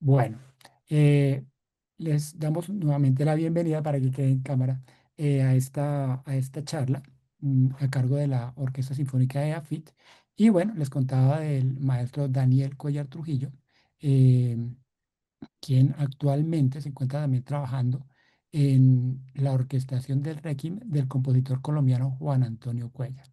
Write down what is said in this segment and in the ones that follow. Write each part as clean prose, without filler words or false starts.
Bueno, eh, les damos nuevamente la bienvenida para que quede en cámara a esta charla a cargo de la Orquesta Sinfónica de AFIT. Y bueno, les contaba del maestro Daniel Cuellar Trujillo, eh, quien actualmente se encuentra también trabajando en la orquestación del Requiem del compositor colombiano Juan Antonio Cuellar.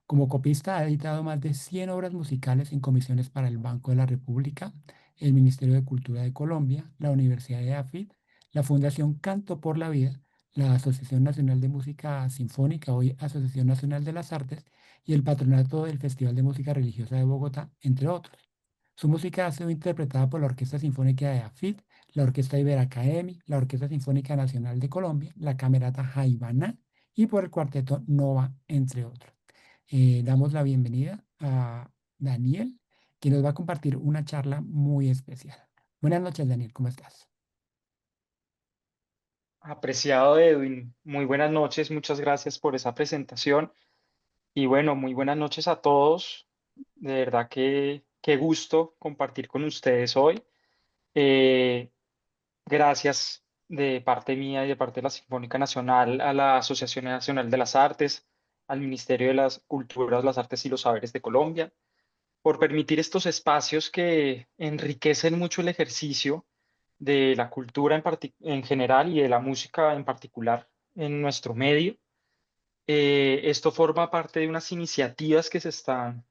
Como copista ha editado más de 100 obras musicales en comisiones para el Banco de la República, el Ministerio de Cultura de Colombia, la Universidad de AFIT, la Fundación Canto por la Vida, la Asociación Nacional de Música Sinfónica, hoy Asociación Nacional de las Artes, y el Patronato del Festival de Música Religiosa de Bogotá, entre otros. Su música ha sido interpretada por la Orquesta Sinfónica de AFIT, la Orquesta Ibera-Academy, la Orquesta Sinfónica Nacional de Colombia, la Camerata Jaibaná y por el Cuarteto Nova, entre otros. Damos la bienvenida a Daniel, que nos va a compartir una charla muy especial. Buenas noches, Daniel, ¿cómo estás? Apreciado Edwin, muy buenas noches, muchas gracias por esa presentación y bueno, muy buenas noches a todos. De verdad que qué gusto compartir con ustedes hoy. Eh, Gracias de parte mía y de parte de la Sinfónica Nacional a la Asociación Nacional de las Artes, al Ministerio de las Culturas, las Artes y los Saberes de Colombia, por permitir estos espacios que enriquecen mucho el ejercicio de la cultura en general y de la música en particular en nuestro medio. Esto forma parte de unas iniciativas que se están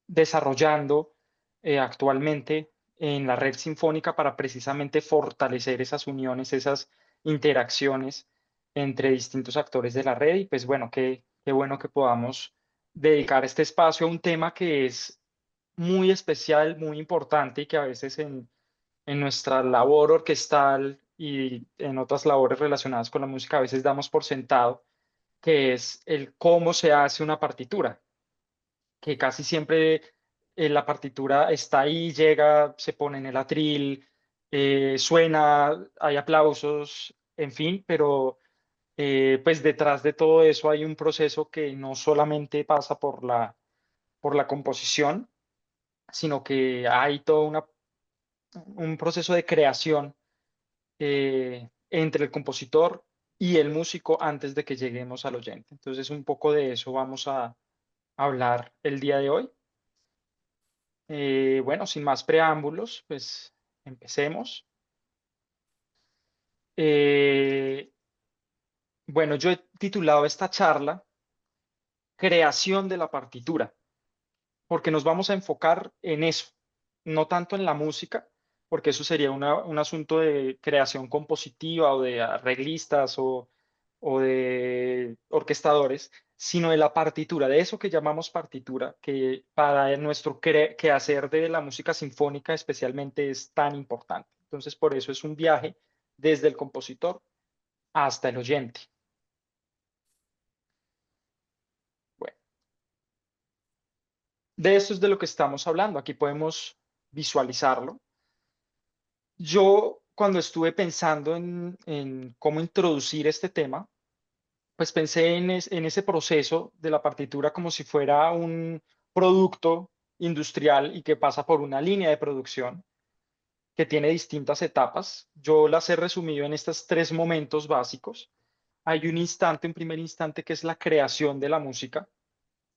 desarrollando actualmente en la red sinfónica para precisamente fortalecer esas uniones, esas interacciones entre distintos actores de la red. Y pues bueno, qué bueno que podamos dedicar este espacio a un tema que es muy especial, muy importante y que a veces en nuestra labor orquestal y en otras labores relacionadas con la música a veces damos por sentado, que es el cómo se hace una partitura, que casi siempre la partitura está ahí, llega, se pone en el atril, suena, hay aplausos, en fin, pero pues detrás de todo eso hay un proceso que no solamente pasa por la composición, sino que hay todo un proceso de creación entre el compositor y el músico antes de que lleguemos al oyente. Entonces, un poco de eso vamos a hablar el día de hoy. Bueno, sin más preámbulos, pues empecemos. Eh, bueno, yo he titulado esta charla Creación de la partitura, porque nos vamos a enfocar en eso, no tanto en la música, porque eso sería un asunto de creación compositiva o de arreglistas o de orquestadores, sino de la partitura, de eso que llamamos partitura, que para nuestro quehacer de la música sinfónica especialmente es tan importante. Entonces, por eso es un viaje desde el compositor hasta el oyente. Bueno, de esto es de lo que estamos hablando. Aquí podemos visualizarlo. Yo, cuando estuve pensando en cómo introducir este tema, pues pensé en ese proceso de la partitura como si fuera un producto industrial y que pasa por una línea de producción que tiene distintas etapas. Yo las he resumido en estos tres momentos básicos. Hay un instante, un primer instante que es la creación de la música,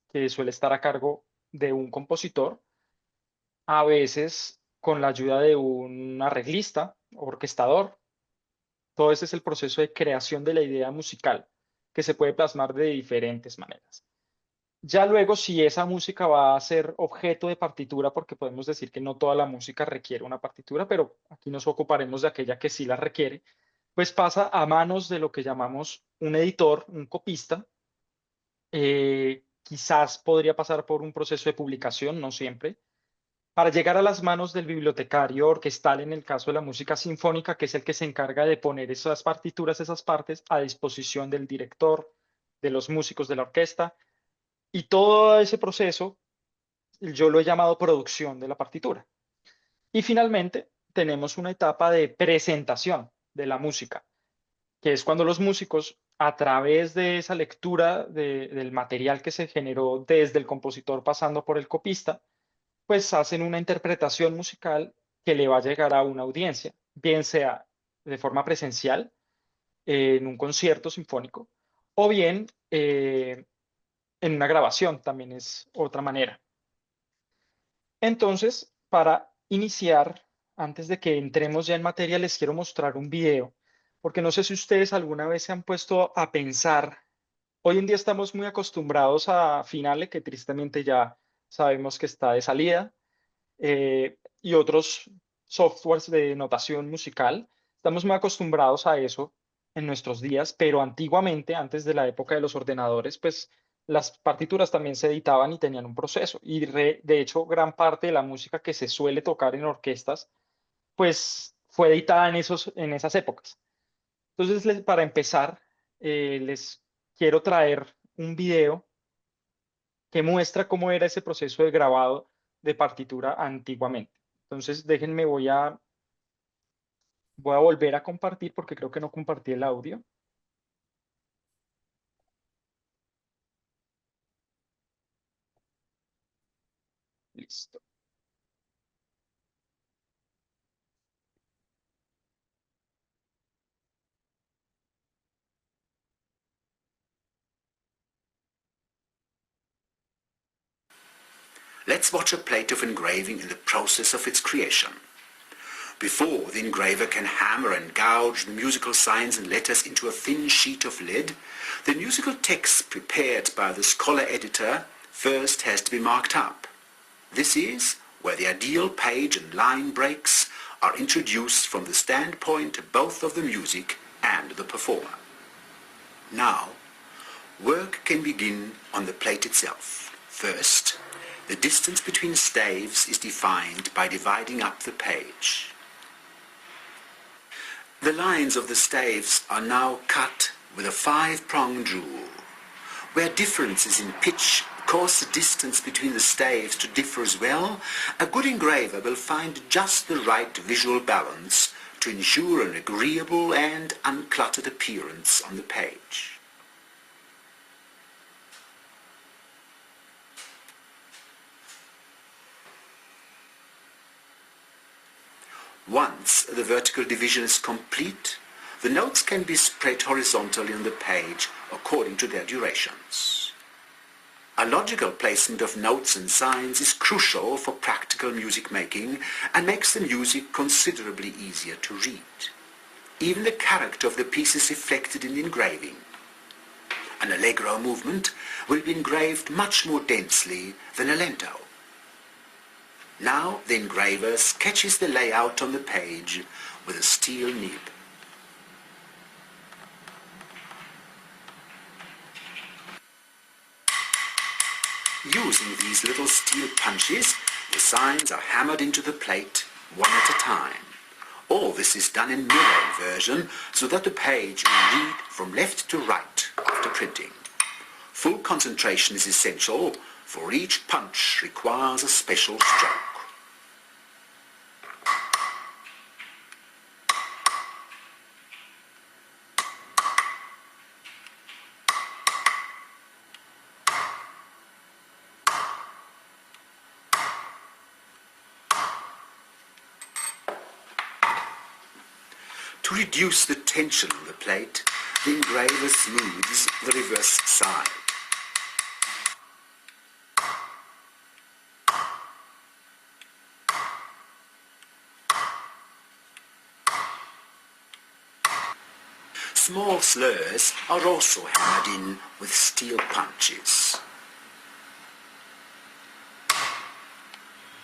que suele estar a cargo de un compositor, a veces con la ayuda de un arreglista, orquestador. Todo ese es el proceso de creación de la idea musical, que se puede plasmar de diferentes maneras. Ya luego, si esa música va a ser objeto de partitura, porque podemos decir que no toda la música requiere una partitura, pero aquí nos ocuparemos de aquella que sí la requiere, pues pasa a manos de lo que llamamos un editor, un copista. Quizás podría pasar por un proceso de publicación, no siempre, para llegar a las manos del bibliotecario orquestal en el caso de la música sinfónica, que es el que se encarga de poner esas partituras, esas partes a disposición del director, de los músicos de la orquesta, y todo ese proceso yo lo he llamado producción de la partitura. Y finalmente tenemos una etapa de presentación de la música, que es cuando los músicos, a través de esa lectura del material que se generó desde el compositor pasando por el copista, pues hacen una interpretación musical que le va a llegar a una audiencia, bien sea de forma presencial, en un concierto sinfónico, o bien en una grabación, también es otra manera. Entonces, para iniciar, antes de que entremos ya en materia, les quiero mostrar un video, porque no sé si ustedes alguna vez se han puesto a pensar. Hoy en día estamos muy acostumbrados a Finale, que tristemente ya sabemos que está de salida, y otros softwares de notación musical. Estamos muy acostumbrados a eso en nuestros días, pero antiguamente, antes de la época de los ordenadores, pues las partituras también se editaban y tenían un proceso. Y de hecho, gran parte de la música que se suele tocar en orquestas, pues fue editada en esas épocas. Entonces, para empezar, les quiero traer un video que muestra cómo era ese proceso de grabado de partitura antiguamente. Entonces, déjenme, voy a volver a compartir porque creo que no compartí el audio. Listo. Let's watch a plate of engraving in the process of its creation. Before the engraver can hammer and gouge the musical signs and letters into a thin sheet of lead, the musical text prepared by the scholar editor first has to be marked up. This is where the ideal page and line breaks are introduced from the standpoint both of the music and the performer. Now, work can begin on the plate itself. First, the distance between staves is defined by dividing up the page. The lines of the staves are now cut with a 5-pronged rule. Where differences in pitch cause the distance between the staves to differ as well, a good engraver will find just the right visual balance to ensure an agreeable and uncluttered appearance on the page. Once the vertical division is complete, the notes can be spread horizontally on the page according to their durations. A logical placement of notes and signs is crucial for practical music making and makes the music considerably easier to read. Even the character of the piece is reflected in the engraving. An allegro movement will be engraved much more densely than a lento. Now the engraver sketches the layout on the page with a steel nib. Using these little steel punches, the signs are hammered into the plate one at a time. All this is done in mirror inversion so that the page will read from left to right after printing. Full concentration is essential, for each punch requires a special stroke. To reduce the tension on the plate, the engraver smooths the reverse side. Small slurs are also hammered in with steel punches.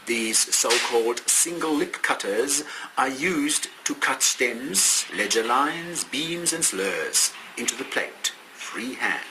These so-called single lip cutters are used to cut stems, ledger lines, beams and slurs into the plate, freehand.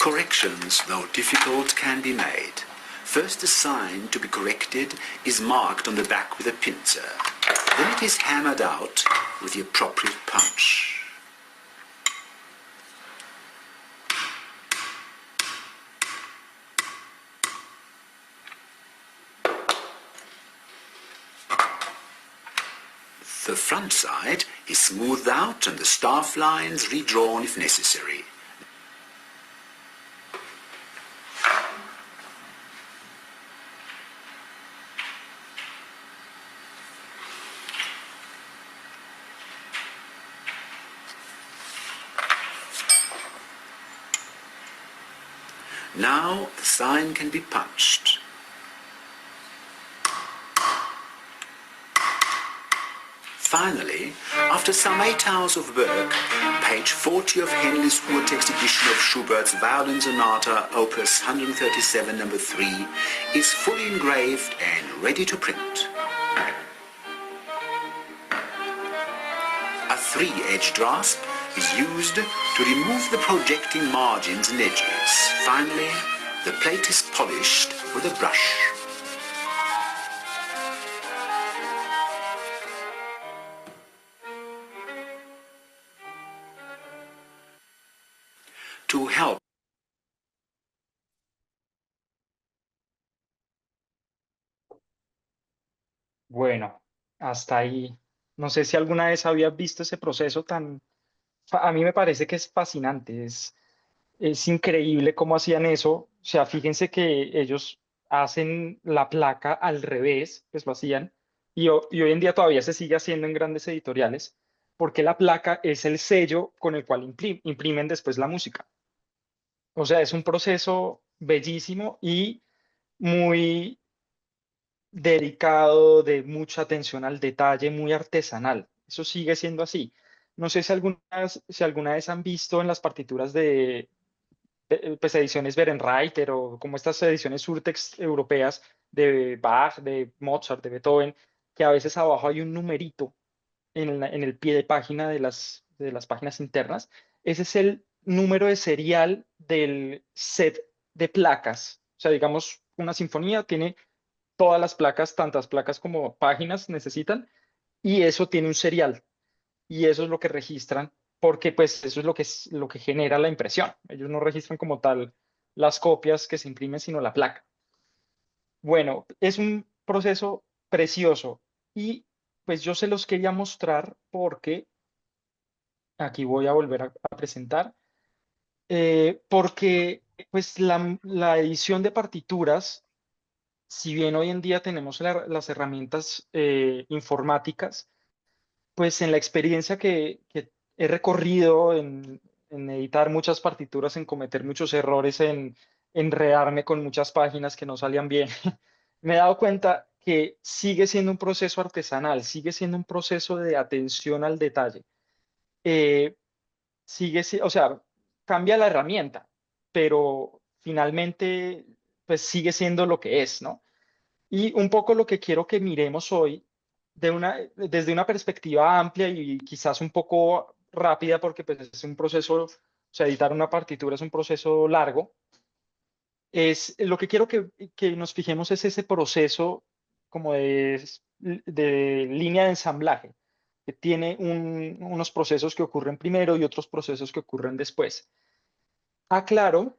Corrections, though difficult, can be made. First, a sign to be corrected is marked on the back with a pincer. Then it is hammered out with the appropriate punch. The front side is smoothed out and the staff lines redrawn if necessary. Now the sign can be punched. Finally, after some 8 hours of work, page 40 of Henley's Urtext edition of Schubert's Violin Sonata, Opus 137, number 3, is fully engraved and ready to print. A 3-edged rasp is used to remove the projecting margins and edges. Finally, the plate is polished with a brush. To help Bueno, hasta ahí. No sé si alguna vez habías visto ese proceso tan... A mí me parece que es fascinante, es increíble cómo hacían eso. O sea, fíjense que ellos hacen la placa al revés, pues lo hacían, y hoy en día todavía se sigue haciendo en grandes editoriales, porque la placa es el sello con el cual imprimen después la música. O sea, es un proceso bellísimo y muy dedicado, de mucha atención al detalle, muy artesanal. Eso sigue siendo así. No sé si alguna vez han visto en las partituras pues, ediciones Berenreiter o como estas ediciones Urtext europeas de Bach, de Mozart, de Beethoven, que a veces abajo hay un numerito en el pie de página de las páginas internas. Ese es el número de serial del set de placas. O sea, digamos, una sinfonía tiene todas las placas, tantas placas como páginas necesitan, y eso tiene un serial, y eso es lo que registran, porque pues eso es lo que genera la impresión. Ellos no registran como tal las copias que se imprimen, sino la placa. Bueno, es un proceso precioso, y pues yo se los quería mostrar porque aquí voy a volver a presentar, porque pues la edición de partituras, si bien hoy en día tenemos las herramientas informáticas, pues en la experiencia que he recorrido en editar muchas partituras, en cometer muchos errores, en enredarme con muchas páginas que no salían bien, me he dado cuenta que sigue siendo un proceso artesanal, sigue siendo un proceso de atención al detalle. Eh, o sea, cambia la herramienta, pero finalmente pues sigue siendo lo que es, ¿no? Y un poco lo que quiero que miremos hoy desde una perspectiva amplia y quizás un poco rápida, porque pues, es un proceso, o sea, editar una partitura es un proceso largo, es lo que quiero que nos fijemos es ese proceso como de línea de ensamblaje, que tiene unos procesos que ocurren primero y otros procesos que ocurren después. Aclaro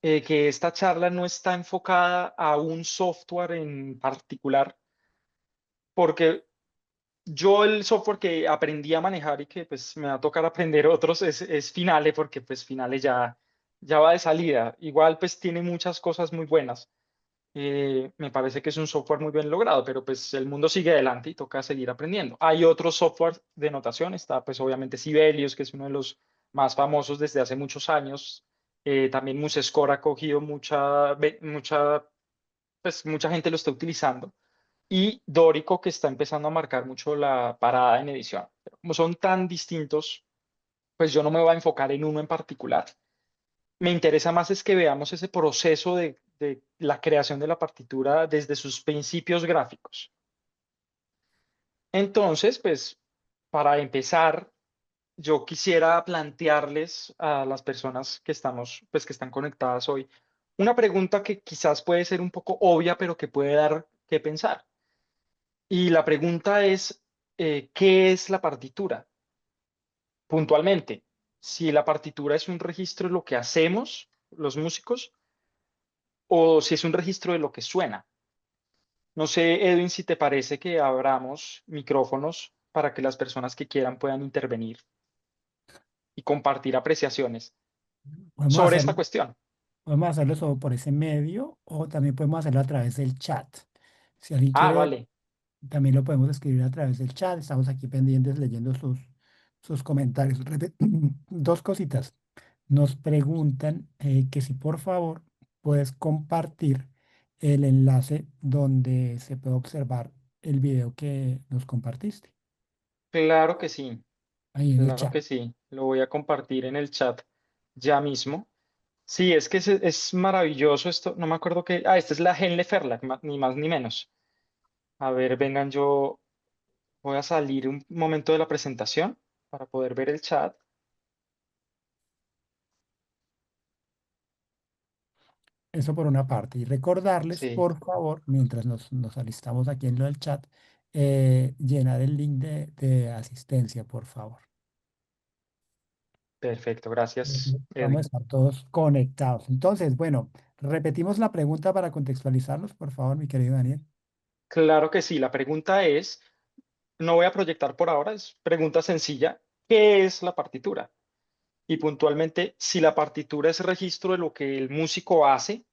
que esta charla no está enfocada a un software en particular, porque yo el software que aprendí a manejar y que pues me va a tocar aprender otros es Finale, porque pues Finale ya va de salida. Igual pues tiene muchas cosas muy buenas. Me parece que es un software muy bien logrado, pero pues el mundo sigue adelante y toca seguir aprendiendo. Hay otros software de notación, está pues obviamente Sibelius, que es uno de los más famosos desde hace muchos años. También MuseScore ha cogido mucha gente lo está utilizando, y Dórico, que está empezando a marcar mucho la parada en edición. Pero como son tan distintos, pues yo no me voy a enfocar en uno en particular. Me interesa más es que veamos ese proceso de la creación de la partitura desde sus principios gráficos. Entonces, pues para empezar, yo quisiera plantearles a las personas que estamos, pues que están conectadas hoy, una pregunta que quizás puede ser un poco obvia, pero que puede dar que pensar. Y la pregunta es, ¿qué es la partitura? Puntualmente, si la partitura es un registro de lo que hacemos los músicos o si es un registro de lo que suena. No sé, Edwin, si te parece que abramos micrófonos para que las personas que quieran puedan intervenir y compartir apreciaciones Podemos sobre esta hacerlo, cuestión. podemos hacerlo solo por ese medio o también podemos hacerlo a través del chat. Si alguien Ah, quiere, vale. también lo podemos escribir a través del chat. Estamos aquí pendientes leyendo sus comentarios. Dos cositas. Nos preguntan que si por favor puedes compartir el enlace donde se puede observar el video que nos compartiste Claro que sí, ahí en el claro chat. que sí. Lo voy a compartir en el chat ya mismo. Sí, es que es maravilloso esto. No me acuerdo qué. Ah, esta es la Henle Ferlag, ni más ni menos. A ver, vengan, yo voy a salir un momento de la presentación para poder ver el chat. Eso por una parte. Y recordarles, Sí, por favor, mientras nos alistamos aquí en lo del chat, llenar el link de asistencia, por favor. perfecto. Gracias, Vamos a Edwin. estar todos conectados. Entonces, bueno, repetimos la pregunta para contextualizarlos, por favor, mi querido Daniel. Claro que sí. La pregunta es, no voy a proyectar por ahora, es pregunta sencilla. ¿Qué es la partitura? Y puntualmente, si la partitura es registro de lo que el músico hace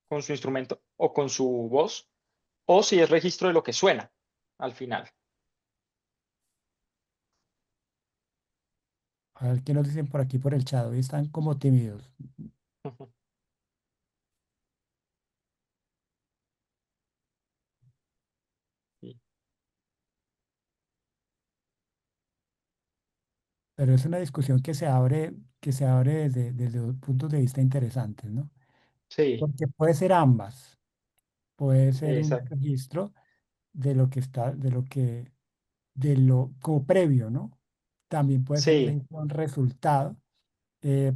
con su instrumento o con su voz, o si es registro de lo que suena al final. A ver qué nos dicen por aquí por el chat. Hoy están como tímidos, Sí, pero es una discusión que se abre desde puntos de vista interesantes, ¿no? sí, Porque puede ser ambas. Puede ser un exacto. registro de lo que está, de lo como previo, ¿no? También puede ser un Sí, registro, un resultado.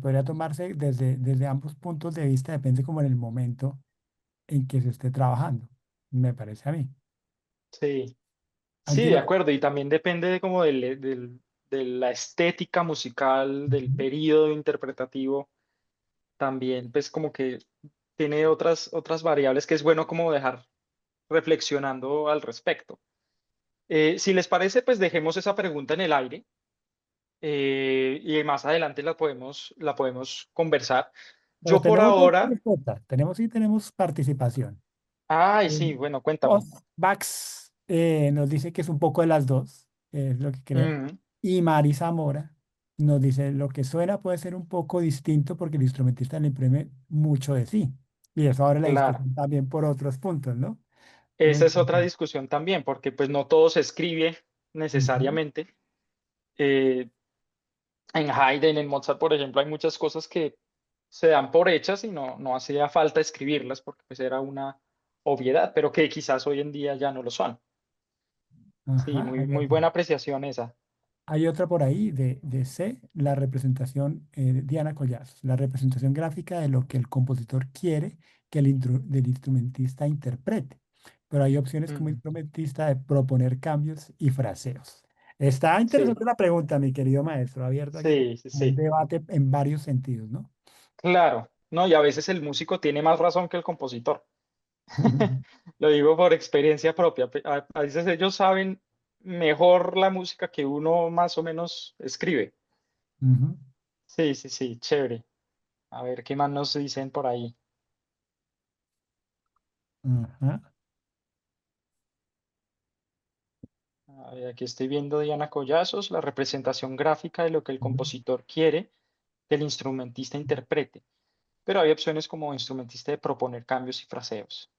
Podría tomarse desde ambos puntos de vista, depende como en el momento en que se esté trabajando, me parece a mí. sí. Sí, ¿Alguien de op- acuerdo. Y también depende de como de la estética musical, del Ujú. periodo interpretativo. También, pues como que tiene otras variables que es bueno como dejar reflexionando al respecto. Si les parece, pues dejemos esa pregunta en el aire y más adelante la podemos conversar. Pero Yo por tenemos dos ahora, respuestas, sí tenemos participación. ay, Eh, sí, bueno, cuéntame. Osvax nos dice que es un poco de las dos, es lo que creo. Mm, Y Mari Zamora nos dice, lo que suena puede ser un poco distinto porque el instrumentista le imprime mucho de sí. Y eso abre la claro, discusión también por otros puntos, ¿no? Muy esa es otra interesante. discusión también, porque pues no todo se escribe Ujú, necesariamente. Eh, en Haydn, en Mozart, por ejemplo, hay muchas cosas que se dan por hechas y no hacía falta escribirlas porque pues era una obviedad, pero que quizás hoy en día ya no lo son. Sí, ajá, muy, hay muy otra. buena apreciación esa. Hay otra por ahí de C, la representación, Diana Collazos, la representación gráfica de lo que el compositor quiere que del instrumentista interprete. Pero hay opciones como Mm, instrumentista de proponer cambios y fraseos. Está sí, interesante la pregunta, mi querido maestro, abierto aquí sí, sí, a un sí. debate en varios sentidos, ¿no? Claro, no, y a veces el músico tiene más razón que el compositor. Lo digo por experiencia propia. A veces ellos saben mejor la música que uno más o menos escribe. Ujú, Sí, sí, sí, chévere. A ver qué más nos dicen por ahí. ajá, A ver, aquí estoy viendo Diana Collazos, la representación gráfica de lo que el ujú, compositor quiere que el instrumentista interprete. Pero hay opciones como instrumentista de proponer cambios y fraseos.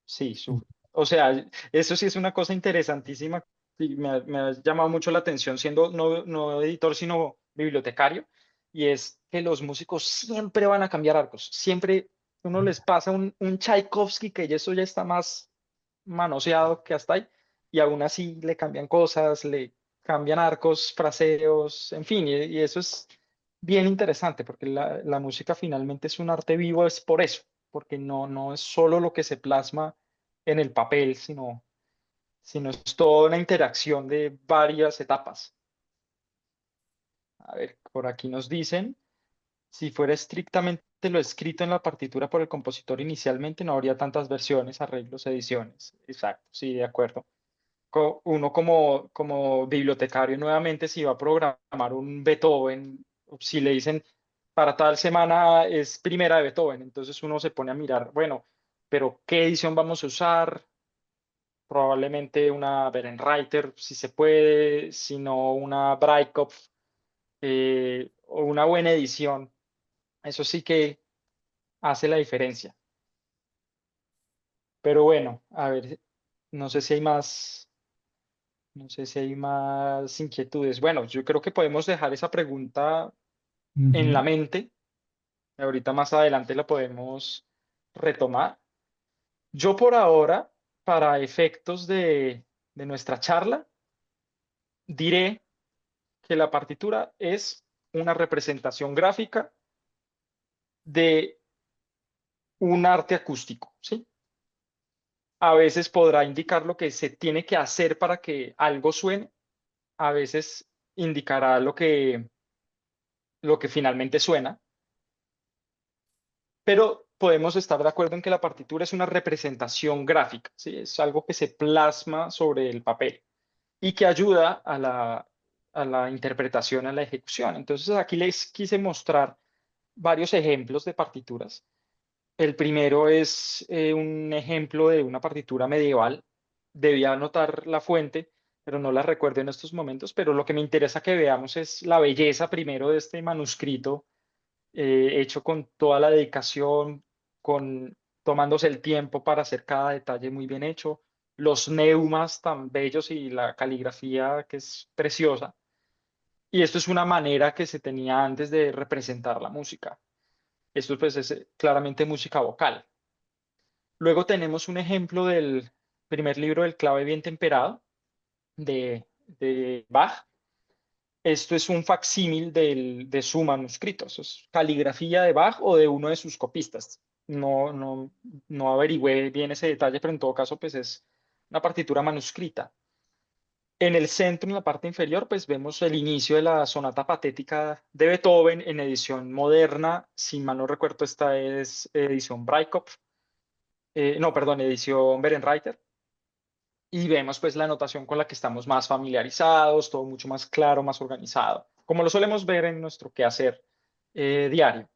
Sí, sí, o sea, eso sí es una cosa interesantísima y me ha llamado mucho la atención siendo no editor, sino bibliotecario, y es que los músicos siempre van a cambiar arcos, siempre uno les pasa un Tchaikovsky que ya eso ya está más manoseado que hasta ahí, y aún así le cambian cosas, cambian arcos, fraseos, en fin, y eso es bien interesante porque la música finalmente es un arte vivo, es por eso, porque no es solo lo que se plasma en el papel, sino es toda una interacción de varias etapas. A ver, por aquí nos dicen, si fuera estrictamente lo escrito en la partitura por el compositor inicialmente, no habría tantas versiones, arreglos, ediciones. Exacto, sí, de acuerdo. Uno como bibliotecario nuevamente, si va a programar un Beethoven, si le dicen para tal semana es primera de Beethoven, entonces uno se pone a mirar, bueno, pero ¿qué edición vamos a usar? Probablemente una Berenreiter, si se puede, si no una Breitkopf, o una buena edición. Eso sí que hace la diferencia. Pero bueno, a ver, no sé si hay más, no sé si hay más inquietudes. Bueno, yo creo que podemos dejar esa pregunta en la Ujú. mente. Ahorita más adelante la podemos retomar. Yo por ahora, para efectos de nuestra charla, diré que la partitura es una representación gráfica de un arte acústico, ¿sí? A veces podrá indicar lo que se tiene que hacer para que algo suene, a veces indicará lo que finalmente suena, pero podemos estar de acuerdo en que la partitura es una representación gráfica, ¿sí? Es algo que se plasma sobre el papel y que ayuda a la interpretación, a la ejecución. Entonces aquí les quise mostrar varios ejemplos de partituras. El primero es un ejemplo de una partitura medieval. Debía anotar la fuente, pero no la recuerdo en estos momentos. Pero lo que me interesa que veamos es la belleza primero de este manuscrito, hecho con toda la dedicación, tomándose el tiempo para hacer cada detalle muy bien hecho, los neumas tan bellos y la caligrafía que es preciosa. Y esto es una manera que se tenía antes de representar la música. Esto pues es claramente música vocal. Luego tenemos un ejemplo del primer libro del clave bien temperado de Bach. Esto es un facsímil de su manuscrito. Eso es caligrafía de Bach o de uno de sus copistas. No averigüé bien ese detalle, pero en todo caso, pues es una partitura manuscrita. En el centro, en la parte inferior, pues vemos el inicio de la sonata patética de Beethoven en edición moderna. Si mal no recuerdo, esta es edición Breitkopf. No, perdón, edición Berenreiter. Y vemos pues la notación con la que estamos más familiarizados, todo mucho más claro, más organizado, como lo solemos ver en nuestro quehacer diario.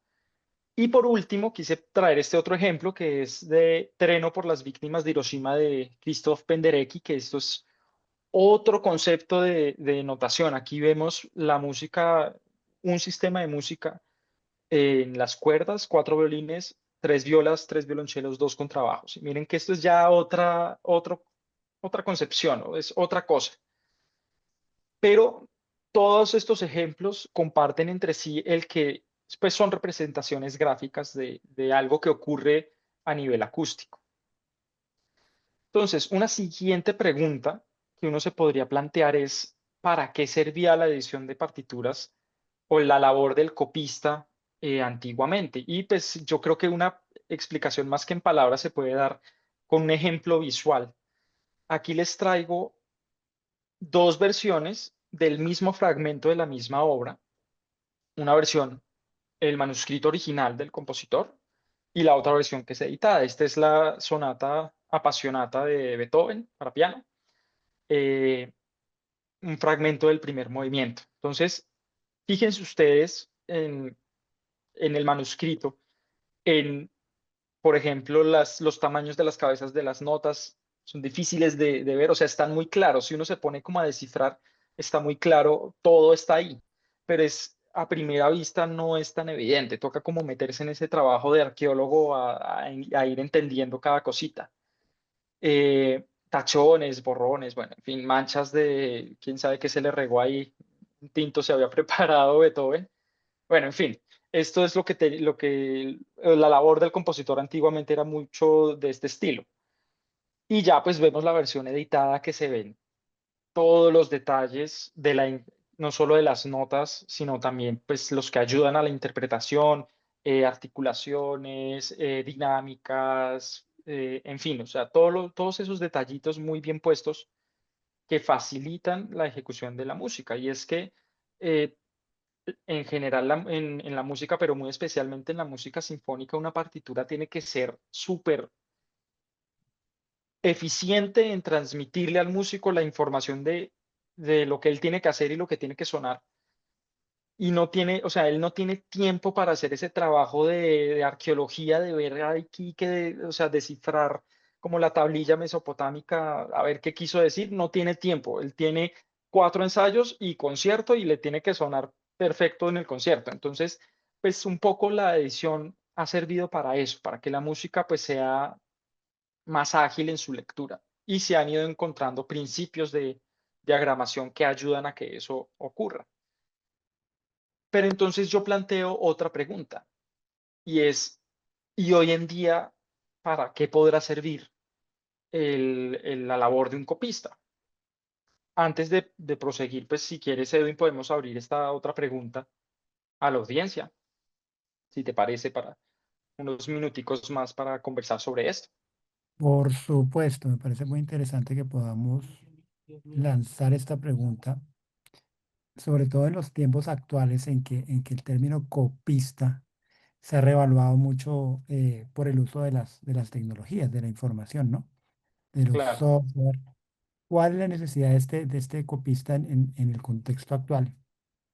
Y por último, quise traer este otro ejemplo que es de Treno por las víctimas de Hiroshima de Krzysztof Penderecki, que esto es otro concepto de notación. Aquí vemos la música, un sistema de música en las cuerdas, 4 violines, 3 violas, 3 violonchelos, 2 contrabajos. Y miren que esto es ya otra concepción, ¿no? Es otra cosa. Pero todos estos ejemplos comparten entre sí el que pues, son representaciones gráficas de algo que ocurre a nivel acústico. Entonces, una siguiente pregunta que uno se podría plantear es, ¿para qué servía la edición de partituras o la labor del copista antiguamente? Y pues yo creo que una explicación más que en palabras se puede dar con un ejemplo visual. Aquí les traigo dos versiones del mismo fragmento de la misma obra, una versión, el manuscrito original del compositor, y la otra versión que es editada. Esta es la sonata apasionata de Beethoven para piano, eh, un fragmento del primer movimiento. Entonces, fíjense ustedes en el manuscrito, en, por ejemplo, los tamaños de las cabezas de las notas son difíciles de ver, o sea, están muy claros. Si uno se pone como a descifrar, está muy claro, todo está ahí, pero a primera vista no es tan evidente. Toca como meterse en ese trabajo de arqueólogo a ir entendiendo cada cosita. Tachones, borrones, bueno, en fin, manchas de quién sabe qué se le regó ahí, un tinto se había preparado Beethoven. Bueno, en fin, esto es la labor del compositor antiguamente era mucho de este estilo. Y ya pues vemos la versión editada que se ven. todos los detalles de no solo de las notas, sino también pues los que ayudan a la interpretación, articulaciones, dinámicas, en fin, o sea, todos esos detallitos muy bien puestos que facilitan la ejecución de la música. Y es que eh, en general en la música, pero muy especialmente en la música sinfónica, una partitura tiene que ser súper eficiente en transmitirle al músico la información de lo que él tiene que hacer y lo que tiene que sonar. Y no tiene, o sea, él no tiene tiempo para hacer ese trabajo de arqueología, de ver aquí, o sea, descifrar como la tablilla mesopotámica, a ver qué quiso decir, no tiene tiempo. Él tiene 4 ensayos y concierto y le tiene que sonar perfecto en el concierto. Entonces, pues un poco la edición ha servido para eso, para que la música pues sea más ágil en su lectura. Y se han ido encontrando principios de diagramación que ayudan a que eso ocurra. Pero entonces yo planteo otra pregunta y es, ¿y hoy en día para qué podrá servir la labor de un copista? Antes de proseguir, pues si quieres, Edwin, podemos abrir esta otra pregunta a la audiencia, si te parece, para unos minuticos más para conversar sobre esto. Por supuesto, me parece muy interesante que podamos lanzar esta pregunta, sobre todo en los tiempos actuales en que el término copista se ha revaluado mucho por el uso de las tecnologías, de la información, ¿no? De los Claro, software. ¿Cuál es la necesidad de este copista en el contexto actual?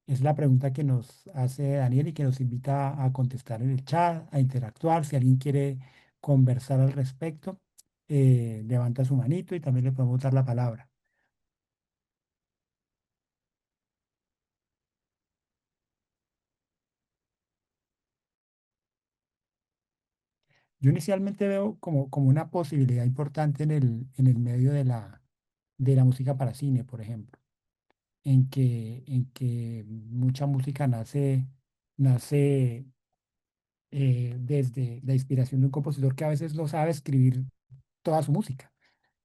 Es la pregunta que nos hace Daniel y que nos invita a contestar en el chat, a interactuar. Si alguien quiere conversar al respecto, levanta su manito y también le podemos dar la palabra. Yo inicialmente veo como una posibilidad importante en el medio de la música para cine, por ejemplo, en que mucha música nace desde la inspiración de un compositor que a veces no sabe escribir toda su música.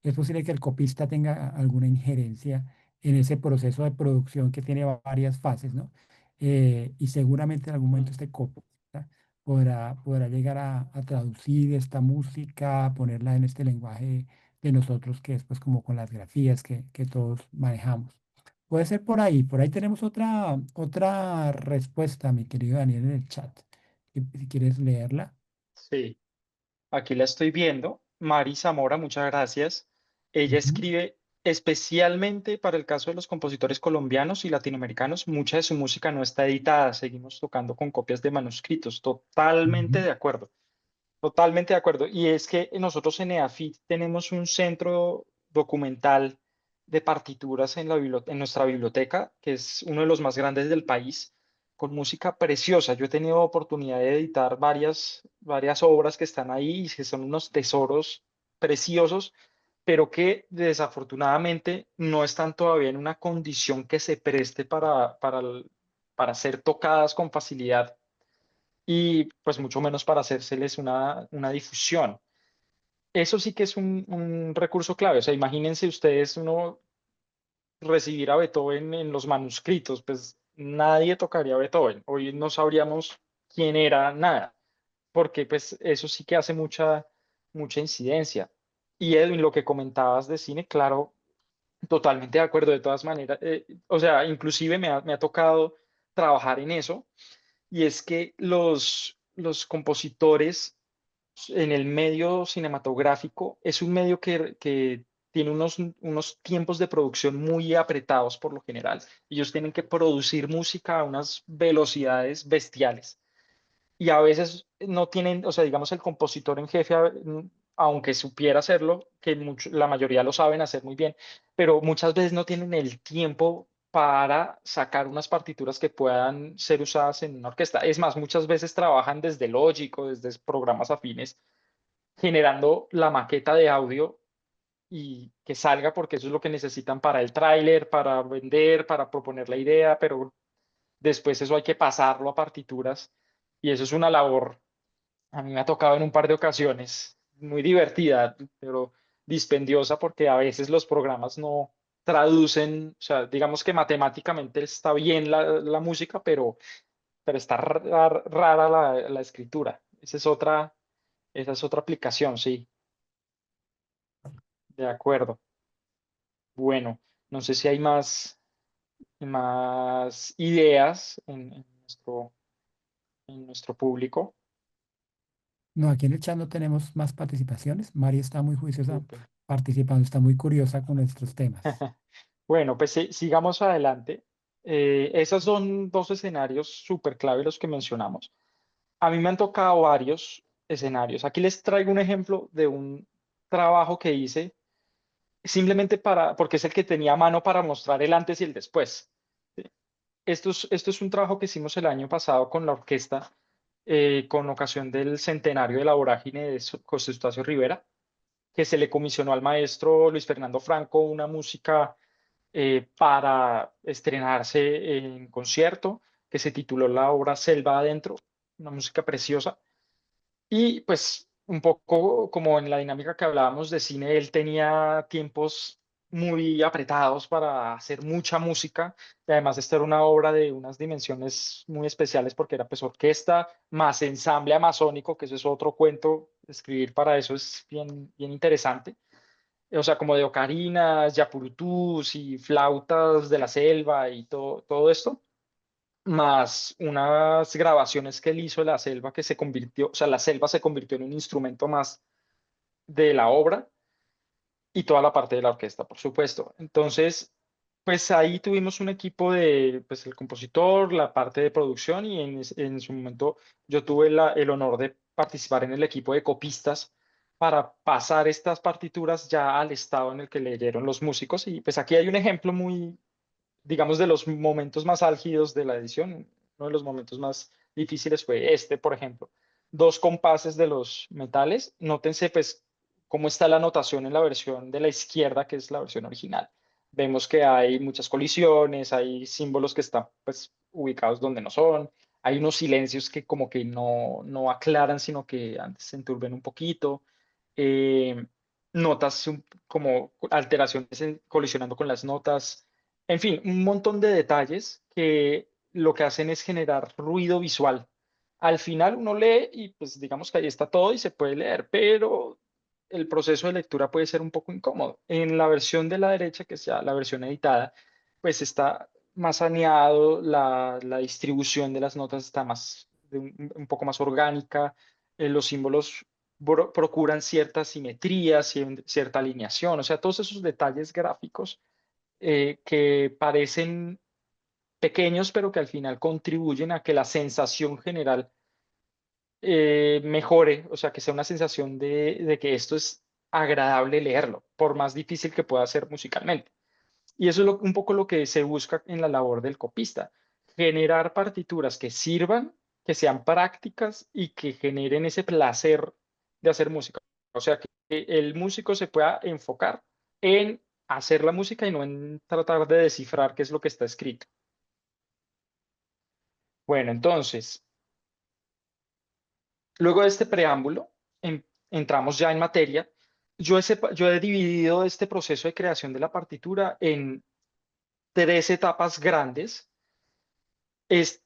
Es posible que el copista tenga alguna injerencia en ese proceso de producción que tiene varias fases, ¿no? Y seguramente en algún momento mm, este copista podrá llegar a traducir esta música, ponerla en este lenguaje de nosotros, que es pues como con las grafías que todos manejamos. Puede ser por ahí tenemos otra respuesta, mi querido Daniel, en el chat. Si quieres leerla. sí. Aquí la estoy viendo. Mari Zamora, muchas gracias. Ella Ujú, escribe especialmente para el caso de los compositores colombianos y latinoamericanos. Mucha de su música no está editada. Seguimos tocando con copias de manuscritos. Totalmente ujú. de acuerdo. Totalmente de acuerdo. Y es que nosotros en EAFIT tenemos un centro documental de partituras en nuestra biblioteca, que es uno de los más grandes del país, con música preciosa. Yo he tenido oportunidad de editar varias obras que están ahí y que son unos tesoros preciosos, pero que desafortunadamente no están todavía en una condición que se preste para ser tocadas con facilidad y pues mucho menos para hacérseles una difusión. Eso sí que es un recurso clave. O sea, imagínense ustedes uno recibir a Beethoven en los manuscritos, pues nadie tocaría a Beethoven. Hoy no sabríamos quién era nada, porque pues eso sí que hace mucha incidencia. Y Edwin, lo que comentabas de cine, claro, totalmente de acuerdo de todas maneras. O sea, inclusive me ha tocado trabajar en eso y es que los compositores en el medio cinematográfico es un medio que tiene unos tiempos de producción muy apretados por lo general. Ellos tienen que producir música a unas velocidades bestiales y a veces no tienen, o sea, digamos el compositor en jefe, aunque supiera hacerlo, que la mayoría lo saben hacer muy bien, pero muchas veces no tienen el tiempo para sacar unas partituras que puedan ser usadas en una orquesta. Es más, muchas veces trabajan desde Logic o desde programas afines, generando la maqueta de audio y que salga porque eso es lo que necesitan para el tráiler, para vender, para proponer la idea, pero después eso hay que pasarlo a partituras y eso es una labor, a mí me ha tocado en un par de ocasiones, muy divertida, pero dispendiosa porque a veces los programas no. traducen, o sea, digamos que matemáticamente está bien la música, pero está rara la escritura. Esa es otra aplicación, sí, de acuerdo. Bueno, no sé si hay más ideas en nuestro público. No, aquí en el chat no tenemos más participaciones. Mari está muy juiciosa Súper. participando, está muy curiosa con nuestros temas. Bueno, pues sigamos adelante. Esos son dos escenarios súper clave los que mencionamos. A mí me han tocado varios escenarios. Aquí les traigo un ejemplo de un trabajo que hice simplemente porque es el que tenía a mano para mostrar el antes y el después. ¿Sí? Esto es un trabajo que hicimos el año pasado con la orquesta con ocasión del centenario de la vorágine de José Eustacio Rivera, que se le comisionó al maestro Luis Fernando Franco una música para estrenarse en concierto, que se tituló la obra Selva Adentro, una música preciosa. Y pues un poco como en la dinámica que hablábamos de cine, él tenía tiempos muy apretados para hacer mucha música y además esta era una obra de unas dimensiones muy especiales porque era pues orquesta más ensamble amazónico, que eso es otro cuento, escribir para eso es bien, bien interesante. O sea, como de ocarinas, yapurutús y flautas de la selva y todo esto más unas grabaciones que él hizo de la selva que se convirtió, o sea, la selva se convirtió en un instrumento más de la obra y toda la parte de la orquesta, por supuesto. Entonces, pues ahí tuvimos un equipo de, pues el compositor, la parte de producción y en su momento yo tuve el honor de participar en el equipo de copistas para pasar estas partituras ya al estado en el que leyeron los músicos. Y pues aquí hay un ejemplo muy, digamos, de los momentos más álgidos de la edición. Uno de los momentos más difíciles fue este, por ejemplo. Dos compases de los metales. Nótense, pues, cómo está la notación en la versión de la izquierda, que es la versión original. Vemos que hay muchas colisiones, hay símbolos que están, pues, ubicados donde no son. Hay unos silencios que como que no aclaran, sino que antes se enturben un poquito. Eh, notas como alteraciones colisionando con las notas, en fin, un montón de detalles que lo que hacen es generar ruido visual. Al final uno lee y pues digamos que ahí está todo y se puede leer, pero el proceso de lectura puede ser un poco incómodo. En la versión de la derecha, que es ya la versión editada, pues está más saneado, la distribución de las notas está un poco más orgánica, los símbolos procuran cierta simetría, cierta alineación, o sea, todos esos detalles gráficos que parecen pequeños, pero que al final contribuyen a que la sensación general mejore, o sea, que sea una sensación de que esto es agradable leerlo, por más difícil que pueda ser musicalmente. Y eso es un poco lo que se busca en la labor del copista, generar partituras que sirvan, que sean prácticas y que generen ese placer de hacer música. O sea, que el músico se pueda enfocar en hacer la música y no en tratar de descifrar qué es lo que está escrito. Bueno, entonces, luego de este preámbulo, entramos ya en materia. Yo he dividido este proceso de creación de la partitura en tres etapas grandes.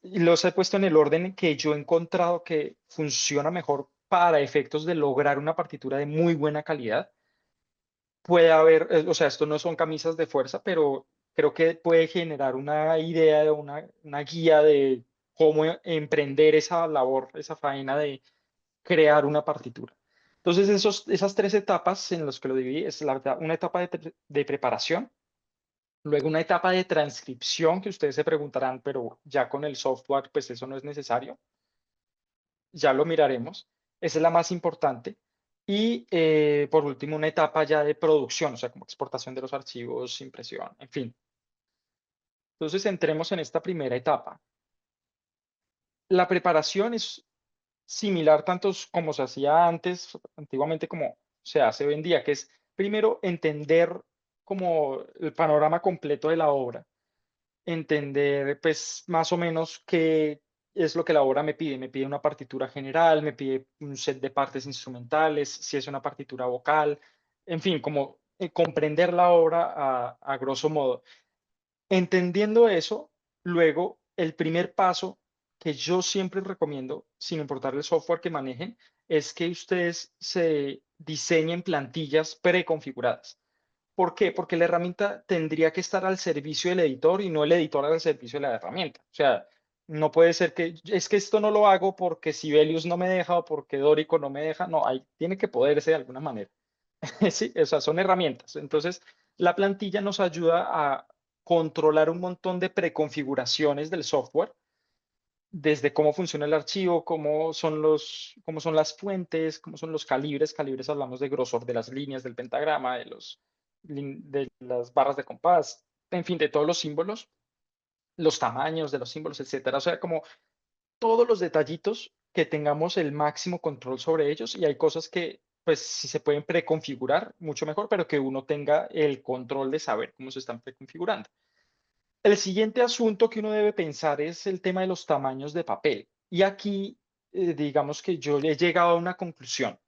Los he puesto en el orden que yo he encontrado que funciona mejor para efectos de lograr una partitura de muy buena calidad. Puede haber, o sea, esto no son camisas de fuerza, pero creo que puede generar una idea de una guía de cómo emprender esa labor, esa faena de crear una partitura. Entonces, esas tres etapas en las que lo dividí es una etapa de preparación, luego una etapa de transcripción, que ustedes se preguntarán, pero ya con el software, pues eso no es necesario. Ya lo miraremos. Esa es la más importante. Y por último, una etapa ya de producción, o sea, como exportación de los archivos, impresión, en fin. Entonces, entremos en esta primera etapa. La preparación es similar tanto como se hacía antes, antiguamente, como se hace hoy en día, que es primero entender como el panorama completo de la obra, entender pues más o menos qué es lo que la obra me pide. Me pide una partitura general, me pide un set de partes instrumentales, si es una partitura vocal, en fin, como comprender la obra a grosso modo. Entendiendo eso, luego el primer paso que yo siempre recomiendo, sin importar el software que manejen, es que ustedes se diseñen plantillas preconfiguradas. ¿Por qué? Porque la herramienta tendría que estar al servicio del editor y no el editor al servicio de la herramienta. O sea, no puede ser que es que esto no lo hago porque Sibelius no me deja o porque Dorico no me deja. No, ahí tiene que poderse de alguna manera. Sí, o sea, son herramientas. Entonces, la plantilla nos ayuda a controlar un montón de preconfiguraciones del software, desde cómo funciona el archivo, cómo son las fuentes, cómo son los calibres. Calibres hablamos de grosor de las líneas del pentagrama, de las barras de compás, en fin, de todos los símbolos, los tamaños de los símbolos, etcétera. O sea, como todos los detallitos que tengamos el máximo control sobre ellos, y hay cosas que, pues, si se pueden preconfigurar, mucho mejor, pero que uno tenga el control de saber cómo se están preconfigurando. El siguiente asunto que uno debe pensar es el tema de los tamaños de papel. Y aquí, digamos que yo he llegado a una conclusión.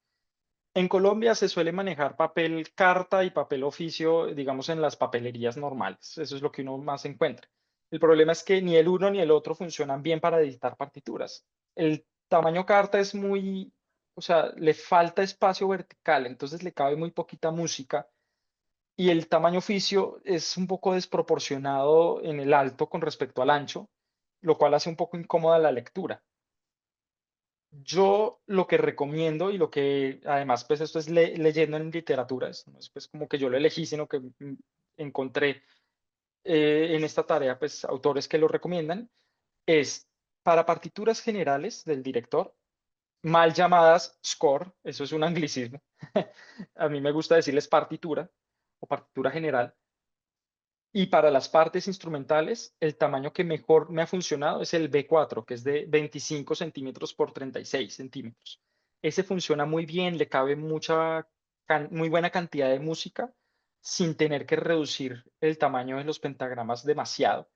En Colombia se suele manejar papel carta y papel oficio, digamos, en las papelerías normales. Eso es lo que uno más encuentra. El problema es que ni el uno ni el otro funcionan bien para editar partituras. El tamaño carta es muy, o sea, le falta espacio vertical, entonces le cabe muy poquita música. Y el tamaño oficio es un poco desproporcionado en el alto con respecto al ancho, lo cual hace un poco incómoda la lectura. Yo lo que recomiendo y lo que además pues esto es leyendo en literatura, no es pues como que yo lo elegí, sino que encontré en esta tarea pues autores que lo recomiendan, es para partituras generales del director, mal llamadas score, eso es un anglicismo, a mí me gusta decirles partitura o partitura general, y para las partes instrumentales, el tamaño que mejor me ha funcionado es el B4, que es de 25 centímetros por 36 centímetros. Ese funciona muy bien, le cabe muy buena cantidad de música sin tener que reducir el tamaño de los pentagramas demasiado.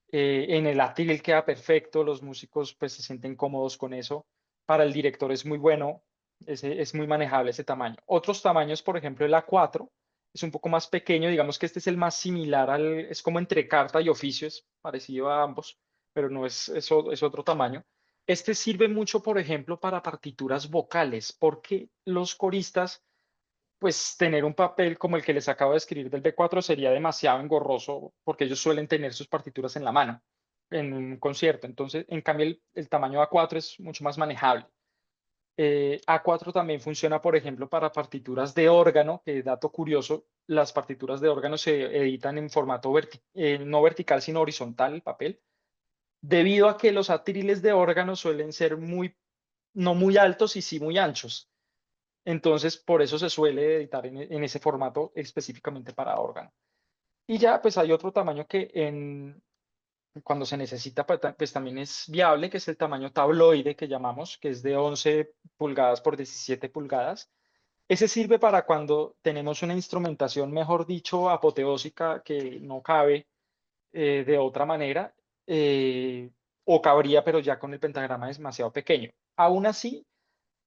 En el atril queda perfecto, los músicos pues se sienten cómodos con eso. Para el director es muy bueno, es muy manejable ese tamaño. Otros tamaños, por ejemplo, el A4 es un poco más pequeño, digamos que este es el más similar es como entre carta y oficio, es parecido a ambos, pero no es otro tamaño. Este sirve mucho, por ejemplo, para partituras vocales, porque los coristas pues tener un papel como el que les acabo de escribir del B4 sería demasiado engorroso porque ellos suelen tener sus partituras en la mano en un concierto. Entonces, en cambio, el tamaño A4 es mucho más manejable. A4 también funciona, por ejemplo, para partituras de órgano, que dato curioso, las partituras de órgano se editan en formato no vertical, sino horizontal, el papel, debido a que los atriles de órgano suelen ser no muy altos y sí muy anchos. Entonces, por eso se suele editar en ese formato específicamente para órgano. Y ya, pues hay otro tamaño que cuando se necesita, pues también es viable, que es el tamaño tabloide que llamamos, que es de 11 pulgadas por 17 pulgadas. Ese sirve para cuando tenemos una instrumentación, mejor dicho, apoteósica, que no cabe de otra manera, eh, o cabría, pero ya con el pentagrama es demasiado pequeño. Aún así,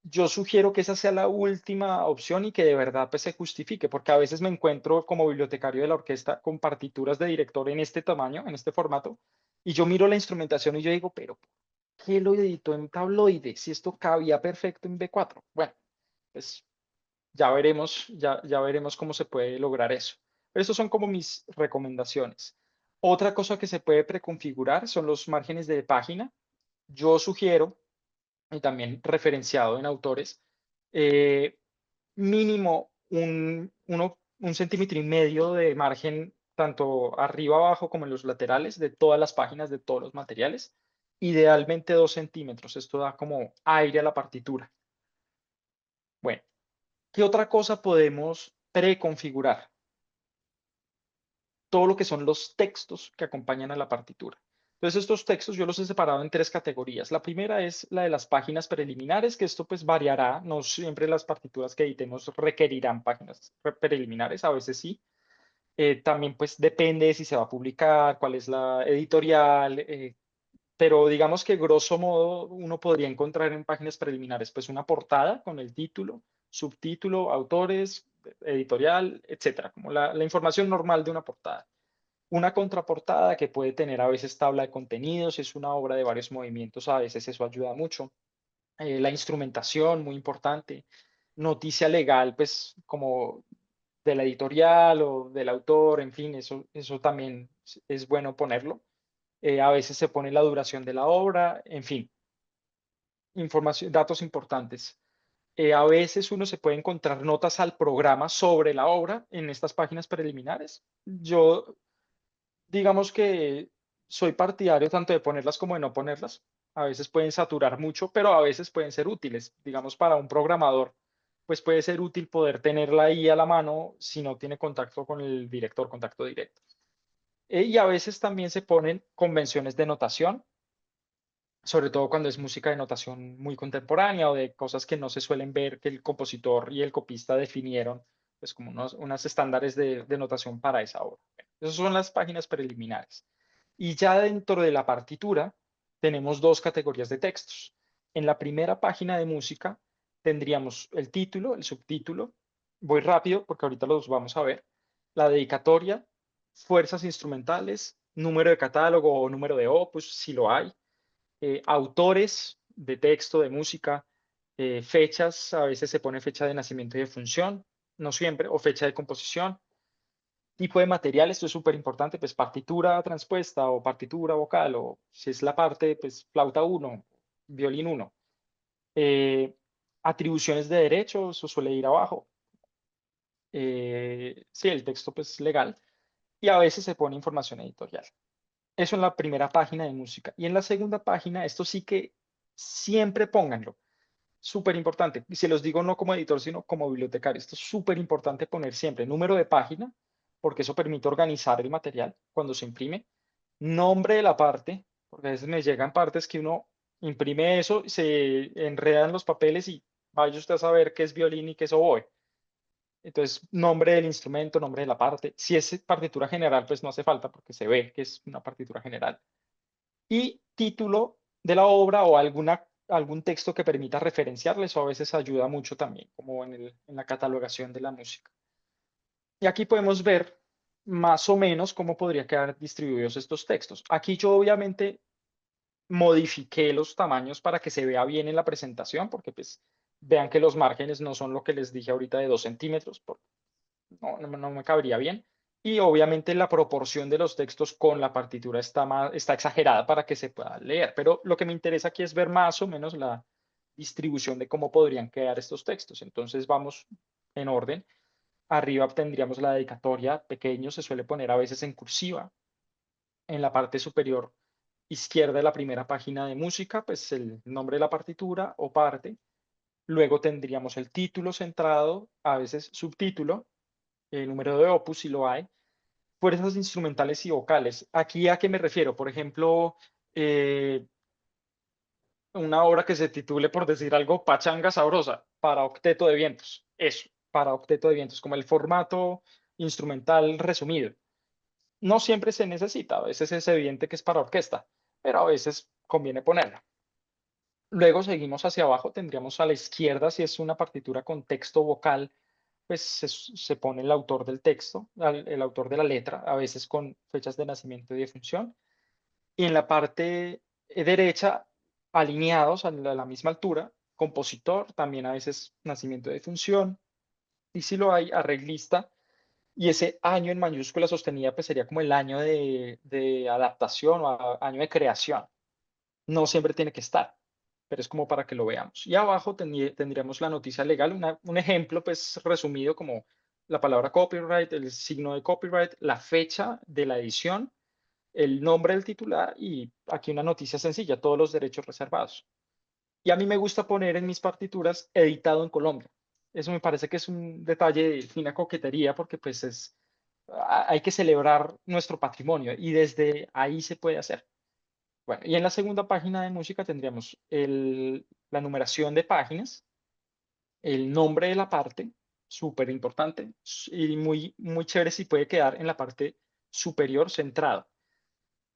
yo sugiero que esa sea la última opción y que de verdad pues, se justifique, porque a veces me encuentro como bibliotecario de la orquesta con partituras de director en este tamaño, en este formato, y yo miro la instrumentación y yo digo, pero ¿por qué lo editó en tabloide si esto cabía perfecto en B4? Bueno, pues ya veremos cómo se puede lograr eso. Pero esas son como mis recomendaciones. Otra cosa que se puede preconfigurar son los márgenes de página. Yo sugiero y también referenciado en autores, eh, mínimo un centímetro y medio de margen, tanto arriba abajo como en los laterales de todas las páginas de todos los materiales. Idealmente 2 centímetros. Esto da como aire a la partitura. Bueno, ¿qué otra cosa podemos preconfigurar? Todo lo que son los textos que acompañan a la partitura. Entonces, estos textos yo los he separado en tres categorías. La primera es la de las páginas preliminares, que esto pues variará. No siempre las partituras que editemos requerirán páginas preliminares, a veces sí. También pues depende de si se va a publicar, cuál es la editorial, pero digamos que grosso modo uno podría encontrar en páginas preliminares pues una portada con el título, subtítulo, autores, editorial, etcétera, como la información normal de una portada. Una contraportada que puede tener a veces tabla de contenidos, si es una obra de varios movimientos, a veces eso ayuda mucho. La instrumentación, muy importante. Noticia legal, pues como de la editorial o del autor, en fin, eso también es bueno ponerlo. A veces se pone la duración de la obra, en fin, información, datos importantes. A veces uno se puede encontrar notas al programa sobre la obra en estas páginas preliminares. Yo, digamos que soy partidario tanto de ponerlas como de no ponerlas. A veces pueden saturar mucho, pero a veces pueden ser útiles. Digamos, para un programador, pues puede ser útil poder tenerla ahí a la mano si no tiene contacto con el director, contacto directo. Y a veces también se ponen convenciones de notación, sobre todo cuando es música de notación muy contemporánea o de cosas que no se suelen ver que el compositor y el copista definieron, pues como unos estándares de notación para esa obra. Esas son las páginas preliminares. Y ya dentro de la partitura tenemos dos categorías de textos. En la primera página de música tendríamos el título, el subtítulo. Voy rápido porque ahorita los vamos a ver. La dedicatoria, fuerzas instrumentales, número de catálogo o número de opus, si lo hay, autores de texto, de música, fechas, a veces se pone fecha de nacimiento y de función, no siempre, o fecha de composición, tipo de material, esto es súper importante, pues partitura transpuesta o partitura vocal, o si es la parte, pues flauta 1, violín 1. Atribuciones de derechos, eso suele ir abajo. Sí, el texto pues legal. Y a veces se pone información editorial. Eso en la primera página de música. Y en la segunda página, esto sí que siempre pónganlo. Súper importante. Y se los digo no como editor, sino como bibliotecario. Esto es súper importante poner siempre número de página, porque eso permite organizar el material cuando se imprime. Nombre de la parte, porque a veces me llegan partes que uno imprime eso, se enredan los papeles y vaya usted a saber qué es violín y qué es oboe. Entonces, nombre del instrumento, nombre de la parte. Si es partitura general, pues no hace falta porque se ve que es una partitura general. Y título de la obra o algún texto que permita referenciarles o a veces ayuda mucho también, como en la catalogación de la música. Y aquí podemos ver más o menos cómo podría quedar distribuidos estos textos. Aquí yo obviamente modifiqué los tamaños para que se vea bien en la presentación, porque pues vean que los márgenes no son lo que les dije ahorita de 2 centímetros, porque no me cabría bien. Y obviamente la proporción de los textos con la partitura está exagerada para que se pueda leer, pero lo que me interesa aquí es ver más o menos la distribución de cómo podrían quedar estos textos. Entonces vamos en orden. Arriba tendríamos la dedicatoria, pequeño, se suele poner a veces en cursiva. En la parte superior izquierda de la primera página de música, pues el nombre de la partitura o parte. Luego tendríamos el título centrado, a veces subtítulo, el número de opus si lo hay, fuerzas instrumentales y vocales. ¿Aquí a qué me refiero? Por ejemplo, una obra que se titule, por decir algo, Pachanga Sabrosa, para octeto de vientos. Eso, para octeto de vientos, como el formato instrumental resumido. No siempre se necesita, a veces es evidente que es para orquesta, pero a veces conviene ponerla. Luego seguimos hacia abajo, tendríamos a la izquierda, si es una partitura con texto vocal, pues se pone el autor del texto, el autor de la letra, a veces con fechas de nacimiento y de función. Y en la parte derecha, alineados a la misma altura, compositor, también a veces nacimiento de función. Y si lo hay, arreglista. Y ese año en mayúscula sostenida, pues sería como el año de adaptación o año de creación. No siempre tiene que estar, pero es como para que lo veamos. Y abajo tendríamos la noticia legal, un ejemplo pues resumido como la palabra copyright, el signo de copyright, la fecha de la edición, el nombre del titular y aquí una noticia sencilla, todos los derechos reservados. Y a mí me gusta poner en mis partituras editado en Colombia. Eso me parece que es un detalle de fina coquetería porque pues hay que celebrar nuestro patrimonio y desde ahí se puede hacer. Bueno, y en la segunda página de música tendríamos la numeración de páginas, el nombre de la parte, súper importante, y muy chévere si puede quedar en la parte superior centrado.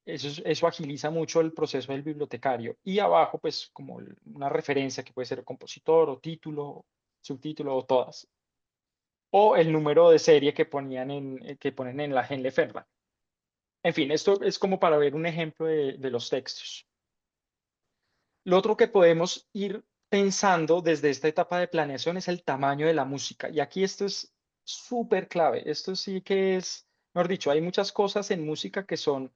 Eso agiliza mucho el proceso del bibliotecario. Y abajo, pues, como una referencia que puede ser compositor o título, subtítulo o todas. o el número de serie que que ponen en la Henle-Ferrand. En fin, esto es como para ver un ejemplo de los textos. Lo otro que podemos ir pensando desde esta etapa de planeación es el tamaño de la música. Y aquí esto es súper clave. Esto sí que es, mejor dicho, hay muchas cosas en música que son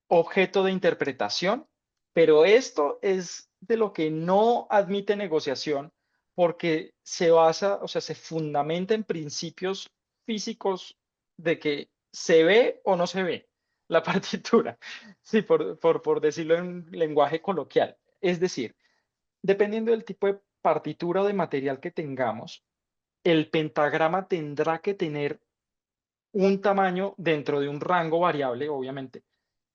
objeto de interpretación, pero esto es de lo que no admite negociación porque se basa, o sea, se fundamenta en principios físicos de que se ve o no se ve la partitura, sí, por decirlo en un lenguaje coloquial. Es decir, dependiendo del tipo de partitura o de material que tengamos, el pentagrama tendrá que tener un tamaño dentro de un rango variable, obviamente,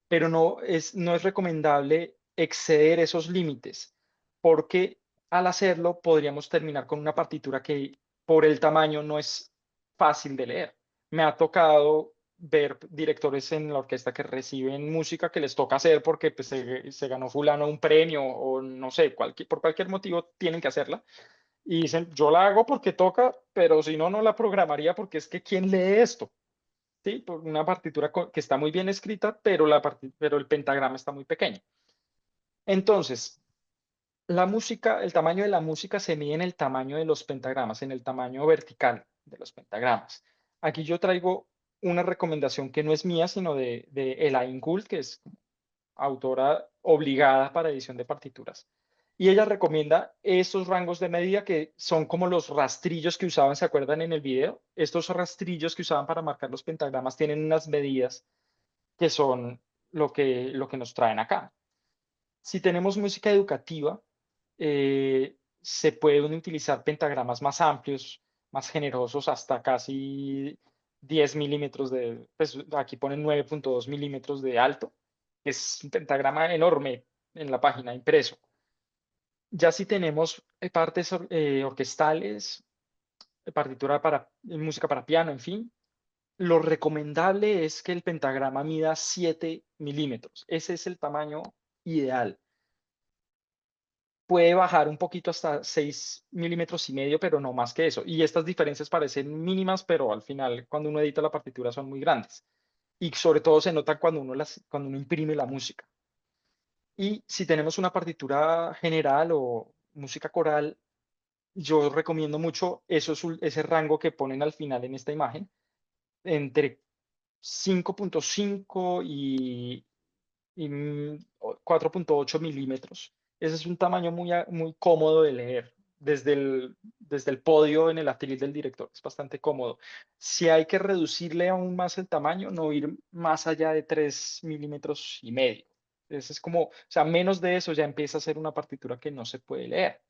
pero no es recomendable exceder esos límites, porque al hacerlo podríamos terminar con una partitura que por el tamaño no es fácil de leer. Me ha tocado ver directores en la orquesta que reciben música que les toca hacer porque pues, se ganó fulano un premio o no sé, por cualquier motivo tienen que hacerla. Y dicen, yo la hago porque toca, pero si no, no la programaría porque es que ¿quién lee esto? ¿Sí? Por una partitura que está muy bien escrita, pero, pero el pentagrama está muy pequeño. Entonces, la música, el tamaño de la música se mide en el tamaño de los pentagramas, en el tamaño vertical de los pentagramas. Aquí yo traigo una recomendación que no es mía, sino de Elaine Gould, que es autora obligada para edición de partituras. Y ella recomienda estos rangos de medida que son como los rastrillos que usaban, ¿se acuerdan en el video? Estos rastrillos que usaban para marcar los pentagramas tienen unas medidas que son lo que nos traen acá. Si tenemos música educativa, se pueden utilizar pentagramas más amplios, más generosos, hasta casi 10 milímetros pues aquí ponen 9,2 milímetros de alto. Es un pentagrama enorme en la página impreso. Ya si tenemos partes orquestales, partitura para música para piano, en fin, lo recomendable es que el pentagrama mida 7 milímetros. Ese es el tamaño ideal. Puede bajar un poquito hasta 6 milímetros y medio, pero no más que eso. Y estas diferencias parecen mínimas, pero al final, cuando uno edita la partitura, son muy grandes. Y sobre todo se nota cuando uno imprime la música. Y si tenemos una partitura general o música coral, yo recomiendo mucho ese rango que ponen al final en esta imagen, entre 5,5 y 4,8 milímetros. Ese es un tamaño muy cómodo de leer desde el podio en el atril del director. Es bastante cómodo. Si hay que reducirle aún más el tamaño, no ir más allá de 3,5 milímetros. Ese es como, o sea, menos de eso ya empieza a ser una partitura que no se puede leer.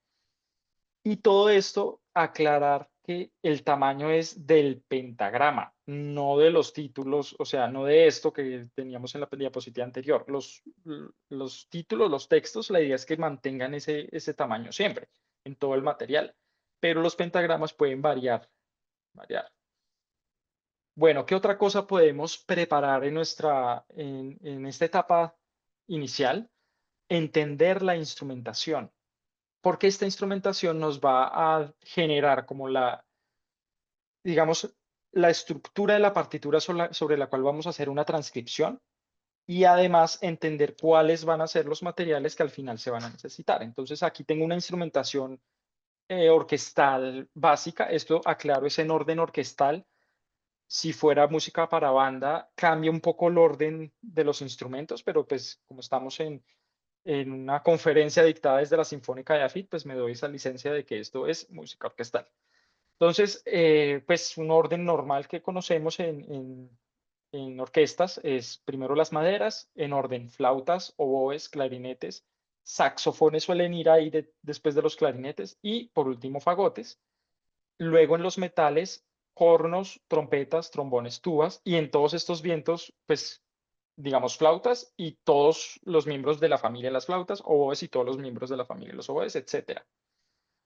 Y todo esto, aclarar que el tamaño es del pentagrama, no de los títulos, o sea, no de esto que teníamos en la diapositiva anterior. Los títulos, los textos, la idea es que mantengan ese tamaño siempre, en todo el material, pero los pentagramas pueden variar. Bueno, ¿qué otra cosa podemos preparar en esta etapa inicial? Entender la instrumentación, porque esta instrumentación nos va a generar como digamos, la estructura de la partitura sobre la cual vamos a hacer una transcripción y además entender cuáles van a ser los materiales que al final se van a necesitar. Entonces aquí tengo una instrumentación orquestal básica. Esto, aclaro, es en orden orquestal. Si fuera música para banda, cambia un poco el orden de los instrumentos, pero pues como estamos en una conferencia dictada desde la Sinfónica de AFIT, pues me doy esa licencia de que esto es música orquestal. Entonces, pues un orden normal que conocemos en orquestas es primero las maderas, en orden flautas, oboes, clarinetes, saxofones suelen ir ahí después de los clarinetes y por último fagotes. Luego en los metales, cornos, trompetas, trombones, tubas y en todos estos vientos, pues digamos flautas y todos los miembros de la familia de las flautas, oboes y todos los miembros de la familia de los oboes, etcétera.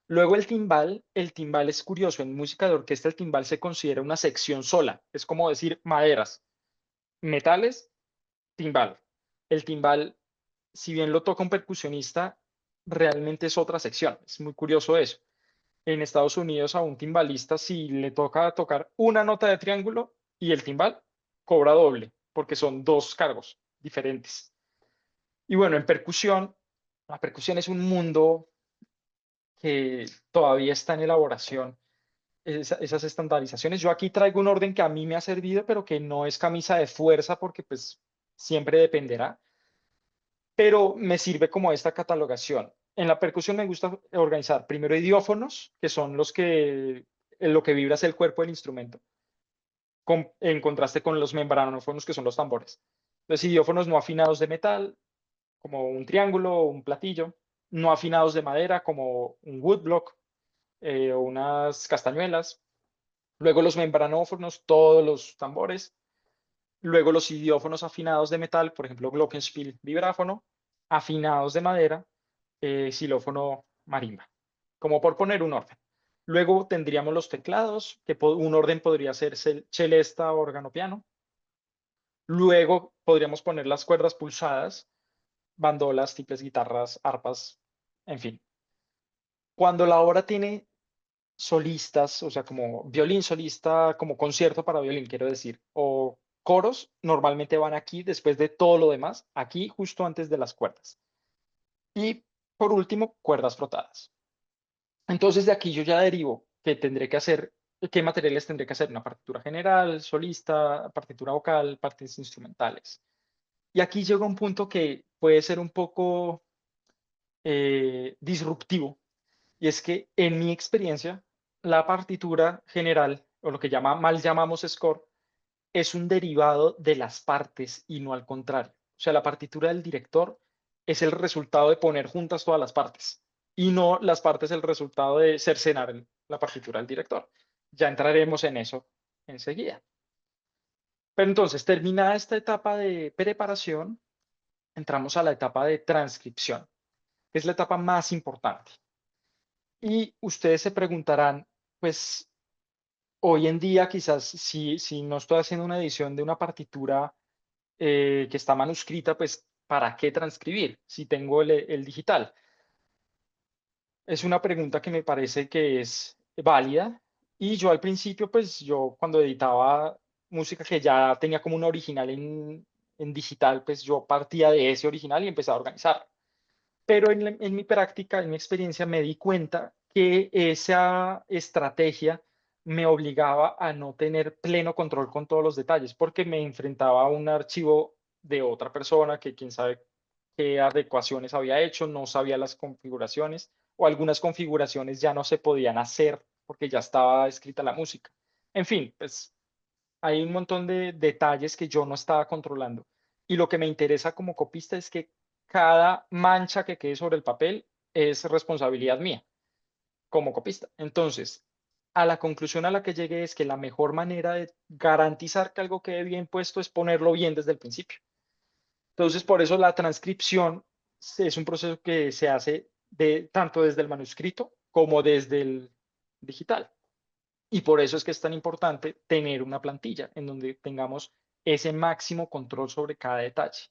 Luego el timbal es curioso, en música de orquesta el timbal se considera una sección sola, es como decir maderas, metales, timbal. El timbal, si bien lo toca un percusionista, realmente es otra sección, es muy curioso eso. en Estados Unidos a un timbalista, si le toca tocar una nota de triángulo y el timbal, cobra doble, porque son dos cargos diferentes. Y bueno, en percusión, la percusión es un mundo que todavía está en elaboración, esas estandarizaciones. Yo aquí traigo un orden que a mí me ha servido, pero que no es camisa de fuerza porque pues siempre dependerá, pero me sirve como esta catalogación. En la percusión me gusta organizar primero idiófonos, que son los que en lo que vibra es el cuerpo del instrumento, en contraste con los membranófonos, que son los tambores. Los idiófonos no afinados de metal, como un triángulo o un platillo, no afinados de madera, como un woodblock o unas castañuelas. Luego los membranófonos, todos los tambores. Luego los idiófonos afinados de metal, por ejemplo, glockenspiel, vibráfono, afinados de madera, xilófono, marimba, como por poner un orden. Luego tendríamos los teclados, que un orden podría ser celesta, órgano, piano. Luego podríamos poner las cuerdas pulsadas, bandolas, tiples, guitarras, arpas, en fin. Cuando la obra tiene solistas, o sea, como violín solista, como concierto para violín, quiero decir, o coros, normalmente van aquí después de todo lo demás, aquí justo antes de las cuerdas. Y por último, cuerdas frotadas. Entonces de aquí yo ya derivo que tendré que hacer, qué materiales tendré que hacer, una partitura general, solista, partitura vocal, partes instrumentales. Y aquí llega un punto que puede ser un poco disruptivo, y es que en mi experiencia, la partitura general, o lo que mal llamamos score, es un derivado de las partes y no al contrario. O sea, la partitura del director es el resultado de poner juntas todas las partes y no las partes el resultado de cercenar la partitura del director. Ya entraremos en eso enseguida. Pero entonces, terminada esta etapa de preparación, entramos a la etapa de transcripción, que es la etapa más importante. Y ustedes se preguntarán, pues hoy en día quizás si no estoy haciendo una edición de una partitura que está manuscrita, pues ¿para qué transcribir si tengo el digital? Es una pregunta que me parece que es válida y yo al principio, pues yo cuando editaba música que ya tenía como un original en digital, pues yo partía de ese original y empezaba a organizar. Pero en mi práctica, en mi experiencia, me di cuenta que esa estrategia me obligaba a no tener pleno control con todos los detalles, porque me enfrentaba a un archivo de otra persona que quién sabe qué adecuaciones había hecho, no sabía las configuraciones, o algunas configuraciones ya no se podían hacer porque ya estaba escrita la música. En fin, pues hay un montón de detalles que yo no estaba controlando. Y lo que me interesa como copista es que cada mancha que quede sobre el papel es responsabilidad mía como copista. Entonces, a la conclusión a la que llegué es que la mejor manera de garantizar que algo quede bien puesto es ponerlo bien desde el principio. Entonces, por eso la transcripción es un proceso que se hace tanto desde el manuscrito como desde el digital. Y por eso es que es tan importante tener una plantilla en donde tengamos ese máximo control sobre cada detalle.